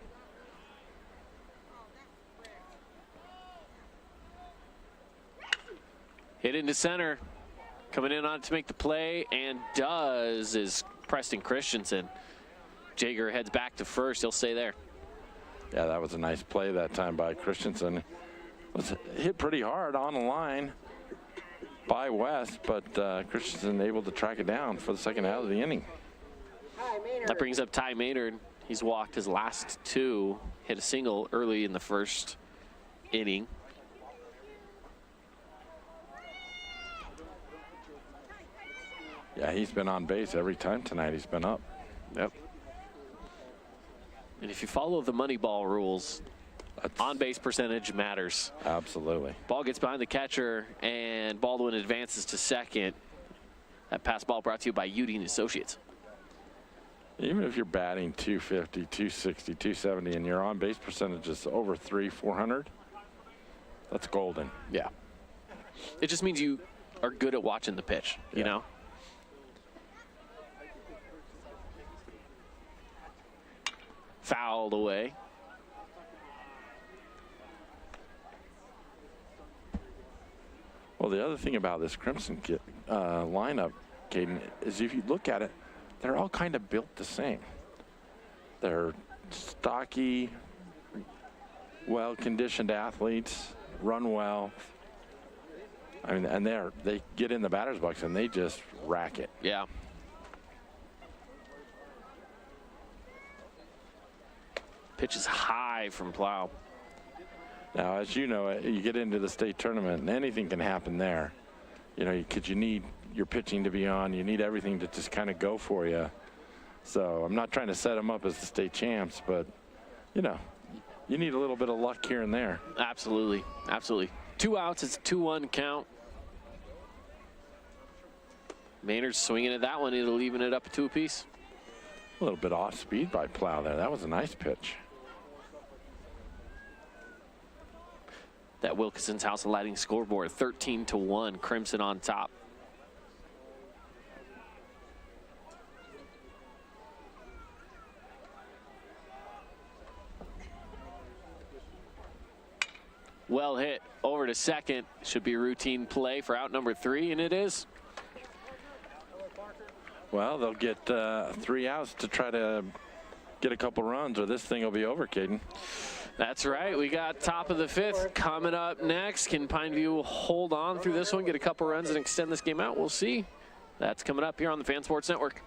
[SPEAKER 2] Hit into center. Coming in on to make the play, and does, is Preston Christensen. Jaeger heads back to first. He'll stay there.
[SPEAKER 1] Yeah, that was a nice play that time by Christensen. Was hit pretty hard on the line by West, but Christensen able to track it down for the second out of the inning.
[SPEAKER 2] That brings up Ty Maynard. He's walked his last 2, hit a single early in the first inning.
[SPEAKER 1] Yeah, he's been on base every time tonight he's been up.
[SPEAKER 2] Yep. And if you follow the Moneyball rules, on-base percentage matters.
[SPEAKER 1] Absolutely.
[SPEAKER 2] Ball gets behind the catcher, and Baldwin advances to second. That pass ball brought to you by Udine Associates.
[SPEAKER 1] Even if you're batting 250, 260, 270, and your on-base percentage is over 300-400, that's golden.
[SPEAKER 2] Yeah. It just means you are good at watching the pitch, you know? Fouled away.
[SPEAKER 1] Well, the other thing about this Crimson lineup, Caden, is if you look at it, they're all kind of built the same. They're stocky, well-conditioned athletes, run well. I mean, and they get in the batter's box and they just rack it.
[SPEAKER 2] Yeah. Pitch is high from Plow.
[SPEAKER 1] Now, as you know, you get into the state tournament and anything can happen there. You know, because you need your pitching to be on. You need everything to just kind of go for you. So I'm not trying to set them up as the state champs, but, you know, you need a little bit of luck here and there.
[SPEAKER 2] Absolutely. Absolutely. 2 outs. It's a 2-1 count. Maynard's swinging at that one. It'll even it up to 2 apiece.
[SPEAKER 1] A little bit off speed by Plow there. That was a nice pitch.
[SPEAKER 2] That Wilkinson's House of Lighting scoreboard, 13-1, Crimson on top. Well hit over to second. Should be a routine play for out number 3, and it is.
[SPEAKER 1] Well, they'll get 3 outs to try to get a couple runs, or this thing will be over, Caden.
[SPEAKER 2] That's right. We got top of the 5th coming up next. Can Pineview hold on through this one, get a couple runs, and extend this game out? We'll see. That's coming up here on the Fan Sports Network.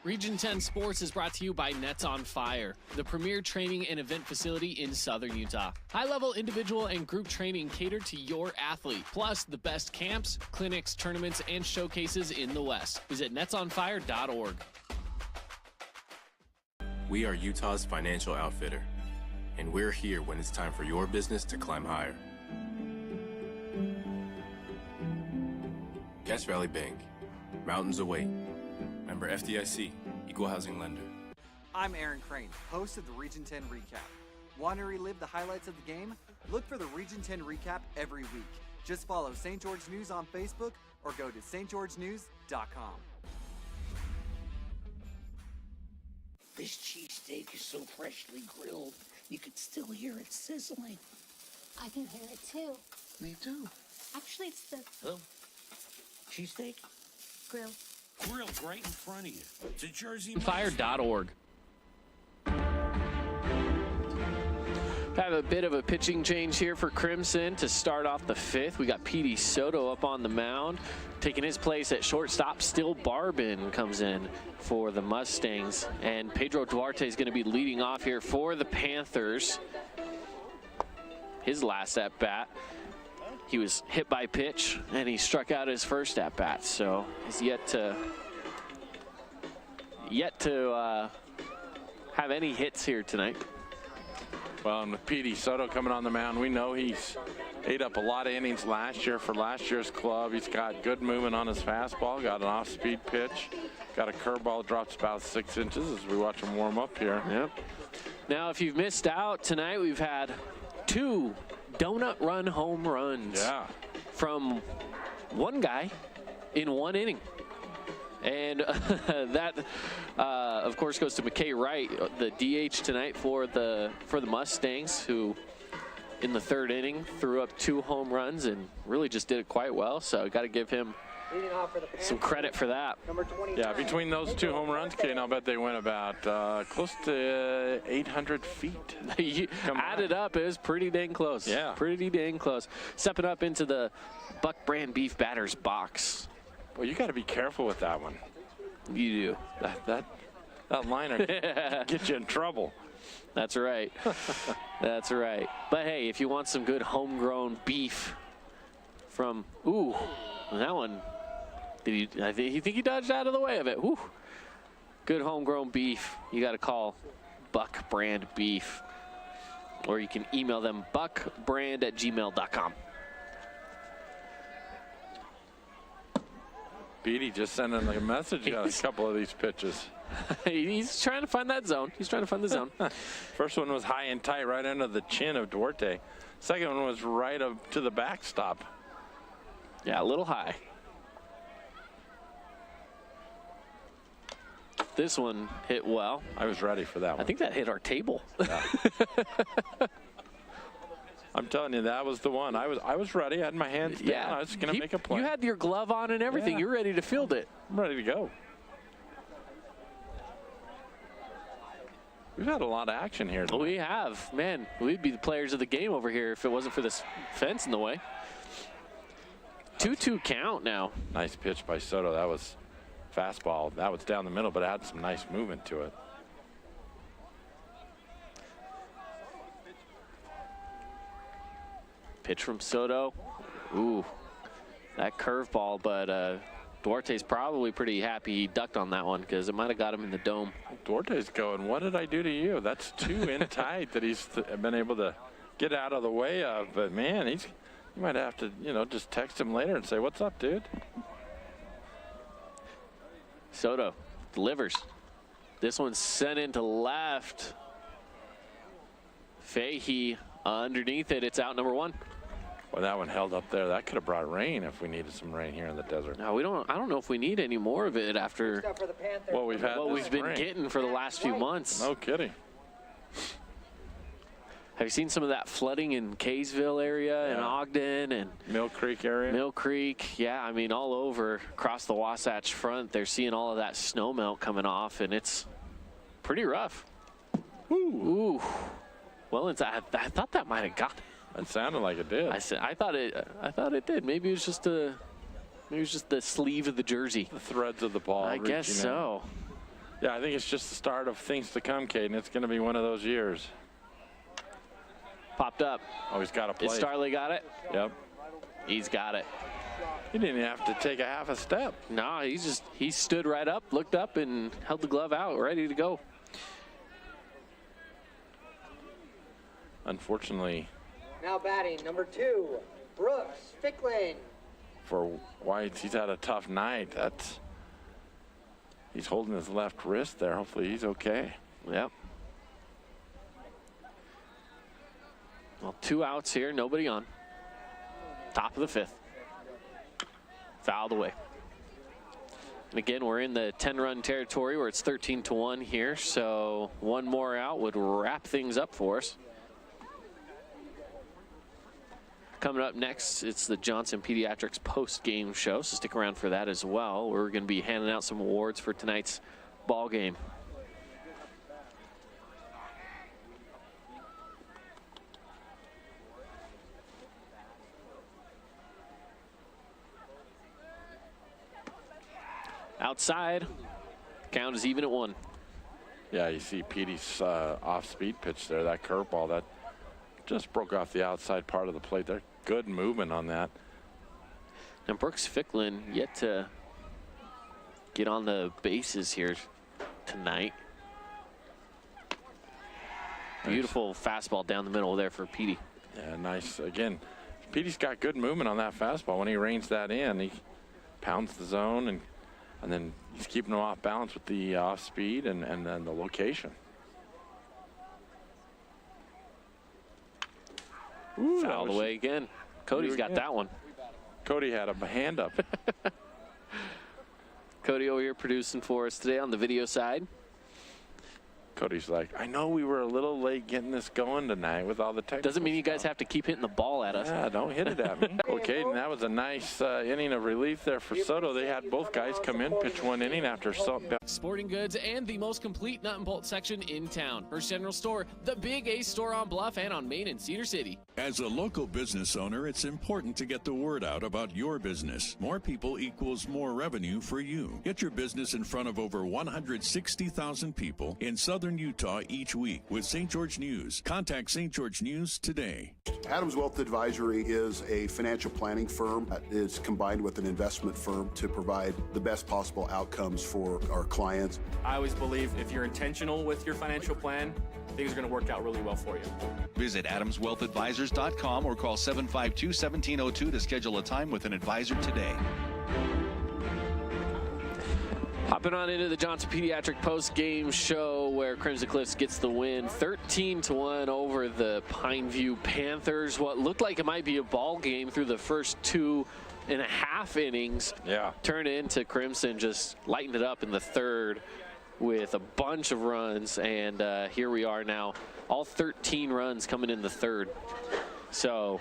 [SPEAKER 4] Region 10 Sports is brought to you by Nets on Fire, the premier training and event facility in Southern Utah. High-level individual and group training catered to your athlete, plus the best camps, clinics, tournaments, and showcases in the West. Visit netsonfire.org.
[SPEAKER 7] We are Utah's financial outfitter, and we're here when it's time for your business to climb higher. Cache Valley Bank, mountains await, Member FDIC, Equal Housing Lender.
[SPEAKER 8] I'm Aaron Crane, host of the Region 10 Recap. Want to relive the highlights of the game? Look for the Region 10 Recap every week. Just follow St. George News on Facebook or go to stgeorgenews.com.
[SPEAKER 13] This cheesesteak is so freshly grilled, you could still hear it sizzling.
[SPEAKER 14] I can hear it too.
[SPEAKER 13] Me too.
[SPEAKER 14] Actually, it's the
[SPEAKER 13] Oh, cheesesteak?
[SPEAKER 14] grill.
[SPEAKER 15] Grilled right in front of you. It's a Jersey Mike's.
[SPEAKER 2] Fire.org. Have a bit of a pitching change here for Crimson to start off the fifth. We got Petey Soto up on the mound. Taking his place at shortstop, Still Barbin comes in for the Mustangs. And Pedro Duarte is going to be leading off here for the Panthers. His last at-bat, he was hit by pitch, and he struck out his first at-bat. So he's yet to have any hits here tonight.
[SPEAKER 1] Well, and with Petey Soto coming on the mound, we know he's ate up a lot of innings last year for last year's club. He's got good movement on his fastball, got an off-speed pitch, got a curveball, drops about 6 inches as we watch him warm up here.
[SPEAKER 2] Yep. Now, if you've missed out tonight, we've had 2 donut run home runs from one guy in 1 inning. And that, of course, goes to McKay Wright, the DH tonight for the Mustangs, who in the 3rd inning threw up 2 home runs and really just did it quite well. So got to give him some credit for that.
[SPEAKER 1] Yeah, between those 2 home runs, Kane, I'll bet they went about close to 800 feet.
[SPEAKER 2] You added up, it was pretty dang close.
[SPEAKER 1] Yeah.
[SPEAKER 2] Pretty dang close. Stepping up into the Buck Brand Beef Batters box.
[SPEAKER 1] Well, you got to be careful with that one.
[SPEAKER 2] You do.
[SPEAKER 1] That liner get you in trouble.
[SPEAKER 2] That's right. That's right. But hey, if you want some good homegrown beef from, ooh, that one, you think he dodged out of the way of it. Ooh, good homegrown beef, you got to call Buck Brand Beef. Or you can email them buckbrand@gmail.com.
[SPEAKER 1] Petey just sending a message on a couple of these pitches.
[SPEAKER 2] He's trying to find that zone. He's trying to find the zone.
[SPEAKER 1] First one was high and tight right under the chin of Duarte. Second one was right up to the backstop.
[SPEAKER 2] Yeah, a little high. This one hit well.
[SPEAKER 1] I was ready for that one.
[SPEAKER 2] I think that hit our table.
[SPEAKER 1] Yeah. I'm telling you, that was the one. I was ready. I had my hands down. I was going to make a play.
[SPEAKER 2] You had your glove on and everything.
[SPEAKER 1] Yeah.
[SPEAKER 2] You're ready to field it.
[SPEAKER 1] I'm ready to go. We've had a lot of action here tonight.
[SPEAKER 2] We have. Man, we'd be the players of the game over here if it wasn't for this fence in the way. 2-2 count now.
[SPEAKER 1] Nice pitch by Soto. That was fastball. That was down the middle, but it had some nice movement to it.
[SPEAKER 2] Pitch from Soto. Ooh, that curveball, but Duarte's probably pretty happy he ducked on that one because it might have got him in the dome.
[SPEAKER 1] Duarte's going, what did I do to you? That's 2 in tight that he's been able to get out of the way of. But, man, you might have to, just text him later and say, what's up, dude?
[SPEAKER 2] Soto delivers. This one's sent into left. Fahey underneath it. It's out number 1.
[SPEAKER 1] Well, that one held up there. That could have brought rain if we needed some rain here in the desert.
[SPEAKER 2] No, we don't. I don't know if we need any more of it after
[SPEAKER 1] what we've had.
[SPEAKER 2] What we've been getting for the last few months.
[SPEAKER 1] No kidding.
[SPEAKER 2] Have you seen some of that flooding in Kaysville area and Ogden and
[SPEAKER 1] Mill Creek area?
[SPEAKER 2] Mill Creek, yeah. I mean, all over across the Wasatch Front, they're seeing all of that snow melt coming off, and it's pretty rough. Ooh. Well, I thought that might have got it.
[SPEAKER 1] It sounded like it did.
[SPEAKER 2] I thought it did. Maybe it was just the sleeve of the jersey.
[SPEAKER 1] The threads of the ball.
[SPEAKER 2] I guess so.
[SPEAKER 1] Yeah, I think it's just the start of things to come, Caden. It's going to be one of those years.
[SPEAKER 2] Popped up.
[SPEAKER 1] Oh, he's got a play.
[SPEAKER 2] Is Starley got it?
[SPEAKER 1] Yep.
[SPEAKER 2] He's got it.
[SPEAKER 1] He didn't even have to take a half a step.
[SPEAKER 2] No, he stood right up, looked up, and held the glove out, ready to go.
[SPEAKER 1] Unfortunately.
[SPEAKER 3] Now batting, number 2, Brooks Ficklin.
[SPEAKER 1] For Whites, he's had a tough night. He's holding his left wrist there. Hopefully he's okay.
[SPEAKER 2] Yep. Well, 2 outs here, nobody on. Top of the 5th. Fouled away. And again, we're in the 10-run territory where it's 13-1 here, so 1 more out would wrap things up for us. Coming up next, it's the Johnson Pediatrics post-game show, so stick around for that as well. We're going to be handing out some awards for tonight's ball game. Outside, count is even at 1.
[SPEAKER 1] Yeah, you see Petey's off-speed pitch there, that curveball that just broke off the outside part of the plate there. Good movement on that.
[SPEAKER 2] And Brooks Ficklin yet to get on the bases here tonight. Beautiful fastball down the middle there for Petey.
[SPEAKER 1] Yeah, nice. Again, Petey's got good movement on that fastball. When he reins that in, he pounds the zone, and then he's keeping him off balance with the off speed and then the location. Ooh,
[SPEAKER 2] fouled away again. Cody's got that one.
[SPEAKER 1] Cody had a hand up.
[SPEAKER 2] Cody over here producing for us today on the video side.
[SPEAKER 1] Cody's like, I know we were a little late getting this going tonight with all the technical
[SPEAKER 2] Doesn't mean you guys have to keep hitting the ball at us.
[SPEAKER 1] Yeah, don't hit it at me. Okay, and that was a nice inning of relief there for Soto. They had both guys come in, pitch 1 inning after
[SPEAKER 4] Sporting goods and the most complete nut and bolt section in town. First General Store, the Big A store on Bluff and on Main in Cedar City.
[SPEAKER 9] As a local business owner, it's important to get the word out about your business. More people equals more revenue for you. Get your business in front of over 160,000 people in southern Utah each week with St. George News. Contact St. George News today.
[SPEAKER 10] Adams Wealth Advisory is a financial planning firm that is combined with an investment firm to provide the best possible outcomes for our clients.
[SPEAKER 11] I always believe if you're intentional with your financial plan, things are going to work out really well for you.
[SPEAKER 12] Visit AdamsWealthAdvisors.com or call 752-1702 to schedule a time with an advisor today.
[SPEAKER 2] Hopping on into the Johnson Pediatric post-game show where Crimson Cliffs gets the win 13-1 over the Pineview Panthers. What looked like it might be a ball game through the first 2.5 innings.
[SPEAKER 1] Yeah.
[SPEAKER 2] Turned into Crimson just lightened it up in the 3rd with a bunch of runs. And here we are now, all 13 runs coming in the 3rd. So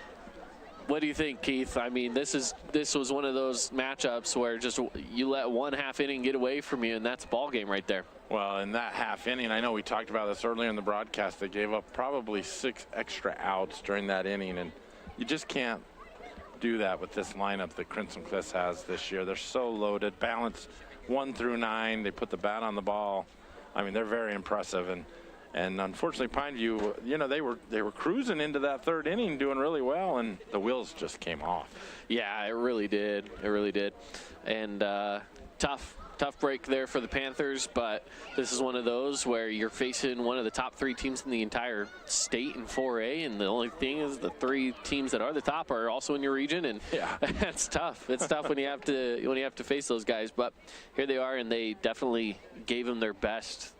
[SPEAKER 2] what do you think, Keith? I mean, this was one of those matchups where just you let 1/2 inning get away from you, and that's a ball game right there.
[SPEAKER 1] Well, in that half inning, I know we talked about this earlier in the broadcast, they gave up probably 6 extra outs during that inning, and you just can't do that with this lineup that Crimson Cliffs has this year. They're so loaded, balanced 1 through 9. They put the bat on the ball. I mean, they're very impressive, and unfortunately Pineview, you know, they were cruising into that 3rd inning doing really well, and the wheels just came off.
[SPEAKER 2] Yeah, it really did. It really did. And tough break there for the Panthers, but this is one of those where you're facing one of the top 3 teams in the entire state in 4A, and the only thing is the 3 teams that are the top are also in your region, and
[SPEAKER 1] yeah,
[SPEAKER 2] that's tough. It's tough when you have to face those guys, but here they are, and they definitely gave them their best.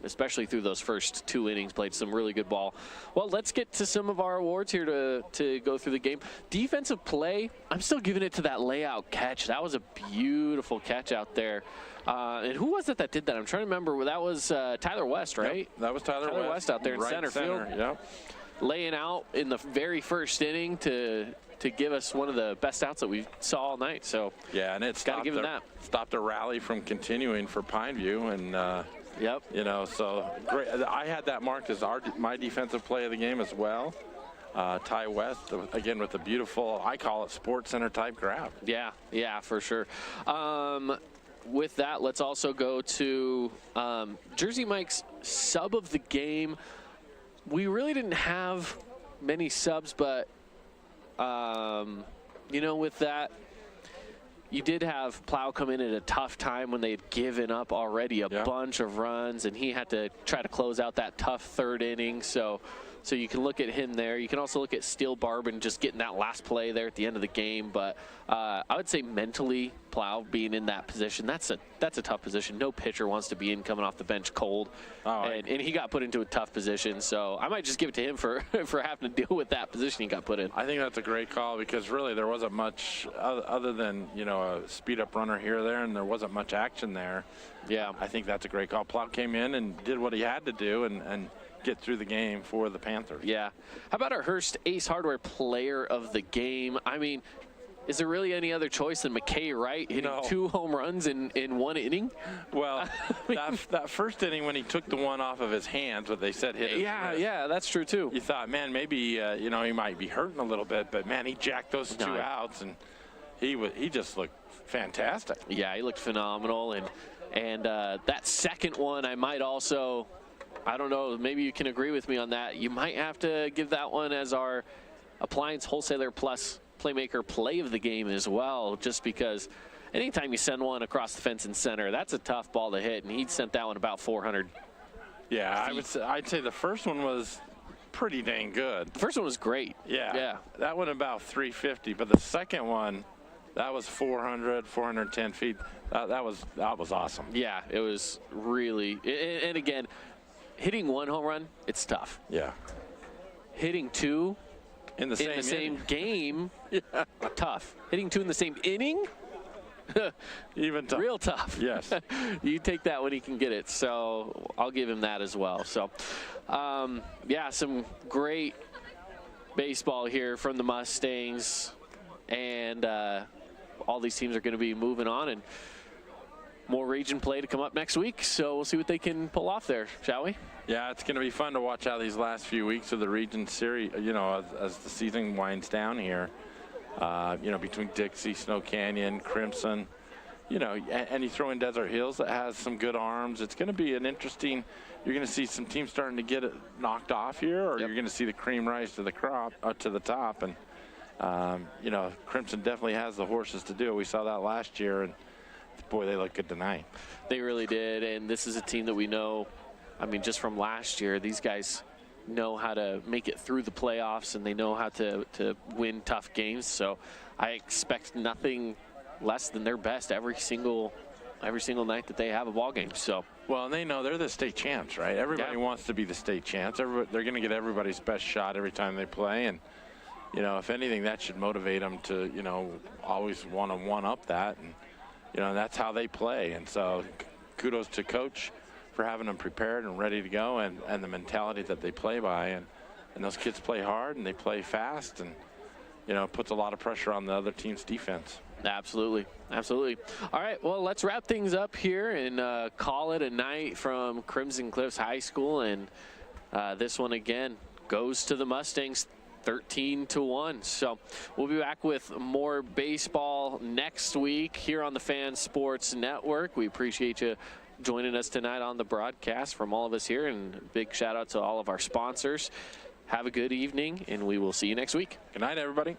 [SPEAKER 2] Especially through those first 2 innings, played some really good ball. Well, let's get to some of our awards here to go through the game. Defensive play, I'm still giving it to that layout catch. That was a beautiful catch out there. And who was it that did that? I'm trying to remember. That was Tyler West, right?
[SPEAKER 1] Yep, that was Tyler
[SPEAKER 2] West out there in
[SPEAKER 1] right
[SPEAKER 2] center field.
[SPEAKER 1] Yep.
[SPEAKER 2] Laying out in the very first inning to give us one of the best outs that we saw all night. So
[SPEAKER 1] yeah, and it's got to give him that. Stopped a rally from continuing for Pineview, and
[SPEAKER 2] yep.
[SPEAKER 1] You know, so great. I had that marked as my defensive play of the game as well. Ty West, again, with a beautiful, I call it Sports Center type grab.
[SPEAKER 2] Yeah, for sure. With that, let's also go to Jersey Mike's sub of the game. We really didn't have many subs, but, you know, with that, you did have Plow come in at a tough time when they had given up already a bunch of runs, and he had to try to close out that tough 3rd inning. So So you can look at him there. You can also look at Steele Barbin just getting that last play there at the end of the game. But I would say mentally, Plow being in that position, that's a tough position. No pitcher wants to be in coming off the bench cold. And he got put into a tough position. So I might just give it to him for having to deal with that position he got put in.
[SPEAKER 1] I think that's a great call because really there wasn't much other than, a speed up runner here or there, and there wasn't much action there.
[SPEAKER 2] Yeah.
[SPEAKER 1] I think that's a great call. Plow came in and did what he had to do and get through the game for the Panthers.
[SPEAKER 2] Yeah. How about our Hearst Ace Hardware player of the game? I mean, is there really any other choice than McKay Wright hitting 2 home runs in 1 inning?
[SPEAKER 1] Well, that first inning when he took the one off of his hands, what they said hit his wrist,
[SPEAKER 2] yeah, that's true too.
[SPEAKER 1] You thought, man, maybe he might be hurting a little bit, but man, he jacked those 2 outs, and he just looked fantastic.
[SPEAKER 2] Yeah, he looked phenomenal, and that second one, I might also, I don't know, maybe you can agree with me on that. You might have to give that one as our Appliance Wholesaler Plus Playmaker play of the game as well, just because anytime you send one across the fence and center, that's a tough ball to hit, and he sent that one about 400.
[SPEAKER 1] Yeah, I'd say the first one was pretty dang good.
[SPEAKER 2] The first one was great.
[SPEAKER 1] Yeah. That one about 350, but the second one, that was 400, 410 feet. That was awesome.
[SPEAKER 2] Yeah, it was really, and again, hitting 1 home run, it's tough.
[SPEAKER 1] Yeah.
[SPEAKER 2] Hitting 2
[SPEAKER 1] in the same
[SPEAKER 2] game, tough. Hitting 2 in the same inning,
[SPEAKER 1] even tough.
[SPEAKER 2] Real tough.
[SPEAKER 1] Yes.
[SPEAKER 2] You take that when he can get it. So I'll give him that as well. So, yeah, some great baseball here from the Mustangs, and all these teams are going to be moving on, and more region play to come up next week. So we'll see what they can pull off there, shall we?
[SPEAKER 1] Yeah, it's going to be fun to watch how these last few weeks of the region series, as the season winds down here, between Dixie, Snow Canyon, Crimson, and you throw in Desert Hills that has some good arms. It's going to be an interesting, you're going to see some teams starting to get it knocked off here, or you're going to see the cream rise to the top. And, Crimson definitely has the horses to do it. We saw that last year, and boy, they look good tonight.
[SPEAKER 2] They really did, and this is a team that we know, just from last year, these guys know how to make it through the playoffs, and they know how to win tough games. So I expect nothing less than their best every single night that they have a ball game. So,
[SPEAKER 1] well, and they know they're the state champs, right? Everybody wants to be the state champs. They're going to get everybody's best shot every time they play, and if anything, that should motivate them to always want to one-up that, and that's how they play. And so kudos to Coach for having them prepared and ready to go, and the mentality that they play by. And those kids play hard, and they play fast, and, it puts a lot of pressure on the other team's defense.
[SPEAKER 2] Absolutely. Absolutely. All right, well, let's wrap things up here and call it a night from Crimson Cliffs High School. And this one, again, goes to the Mustangs, 13-1. So we'll be back with more baseball next week here on the Fan Sports Network. We appreciate you joining us tonight on the broadcast from all of us here, and a big shout out to all of our sponsors. Have a good evening, and we will see you next week.
[SPEAKER 1] Good night, everybody.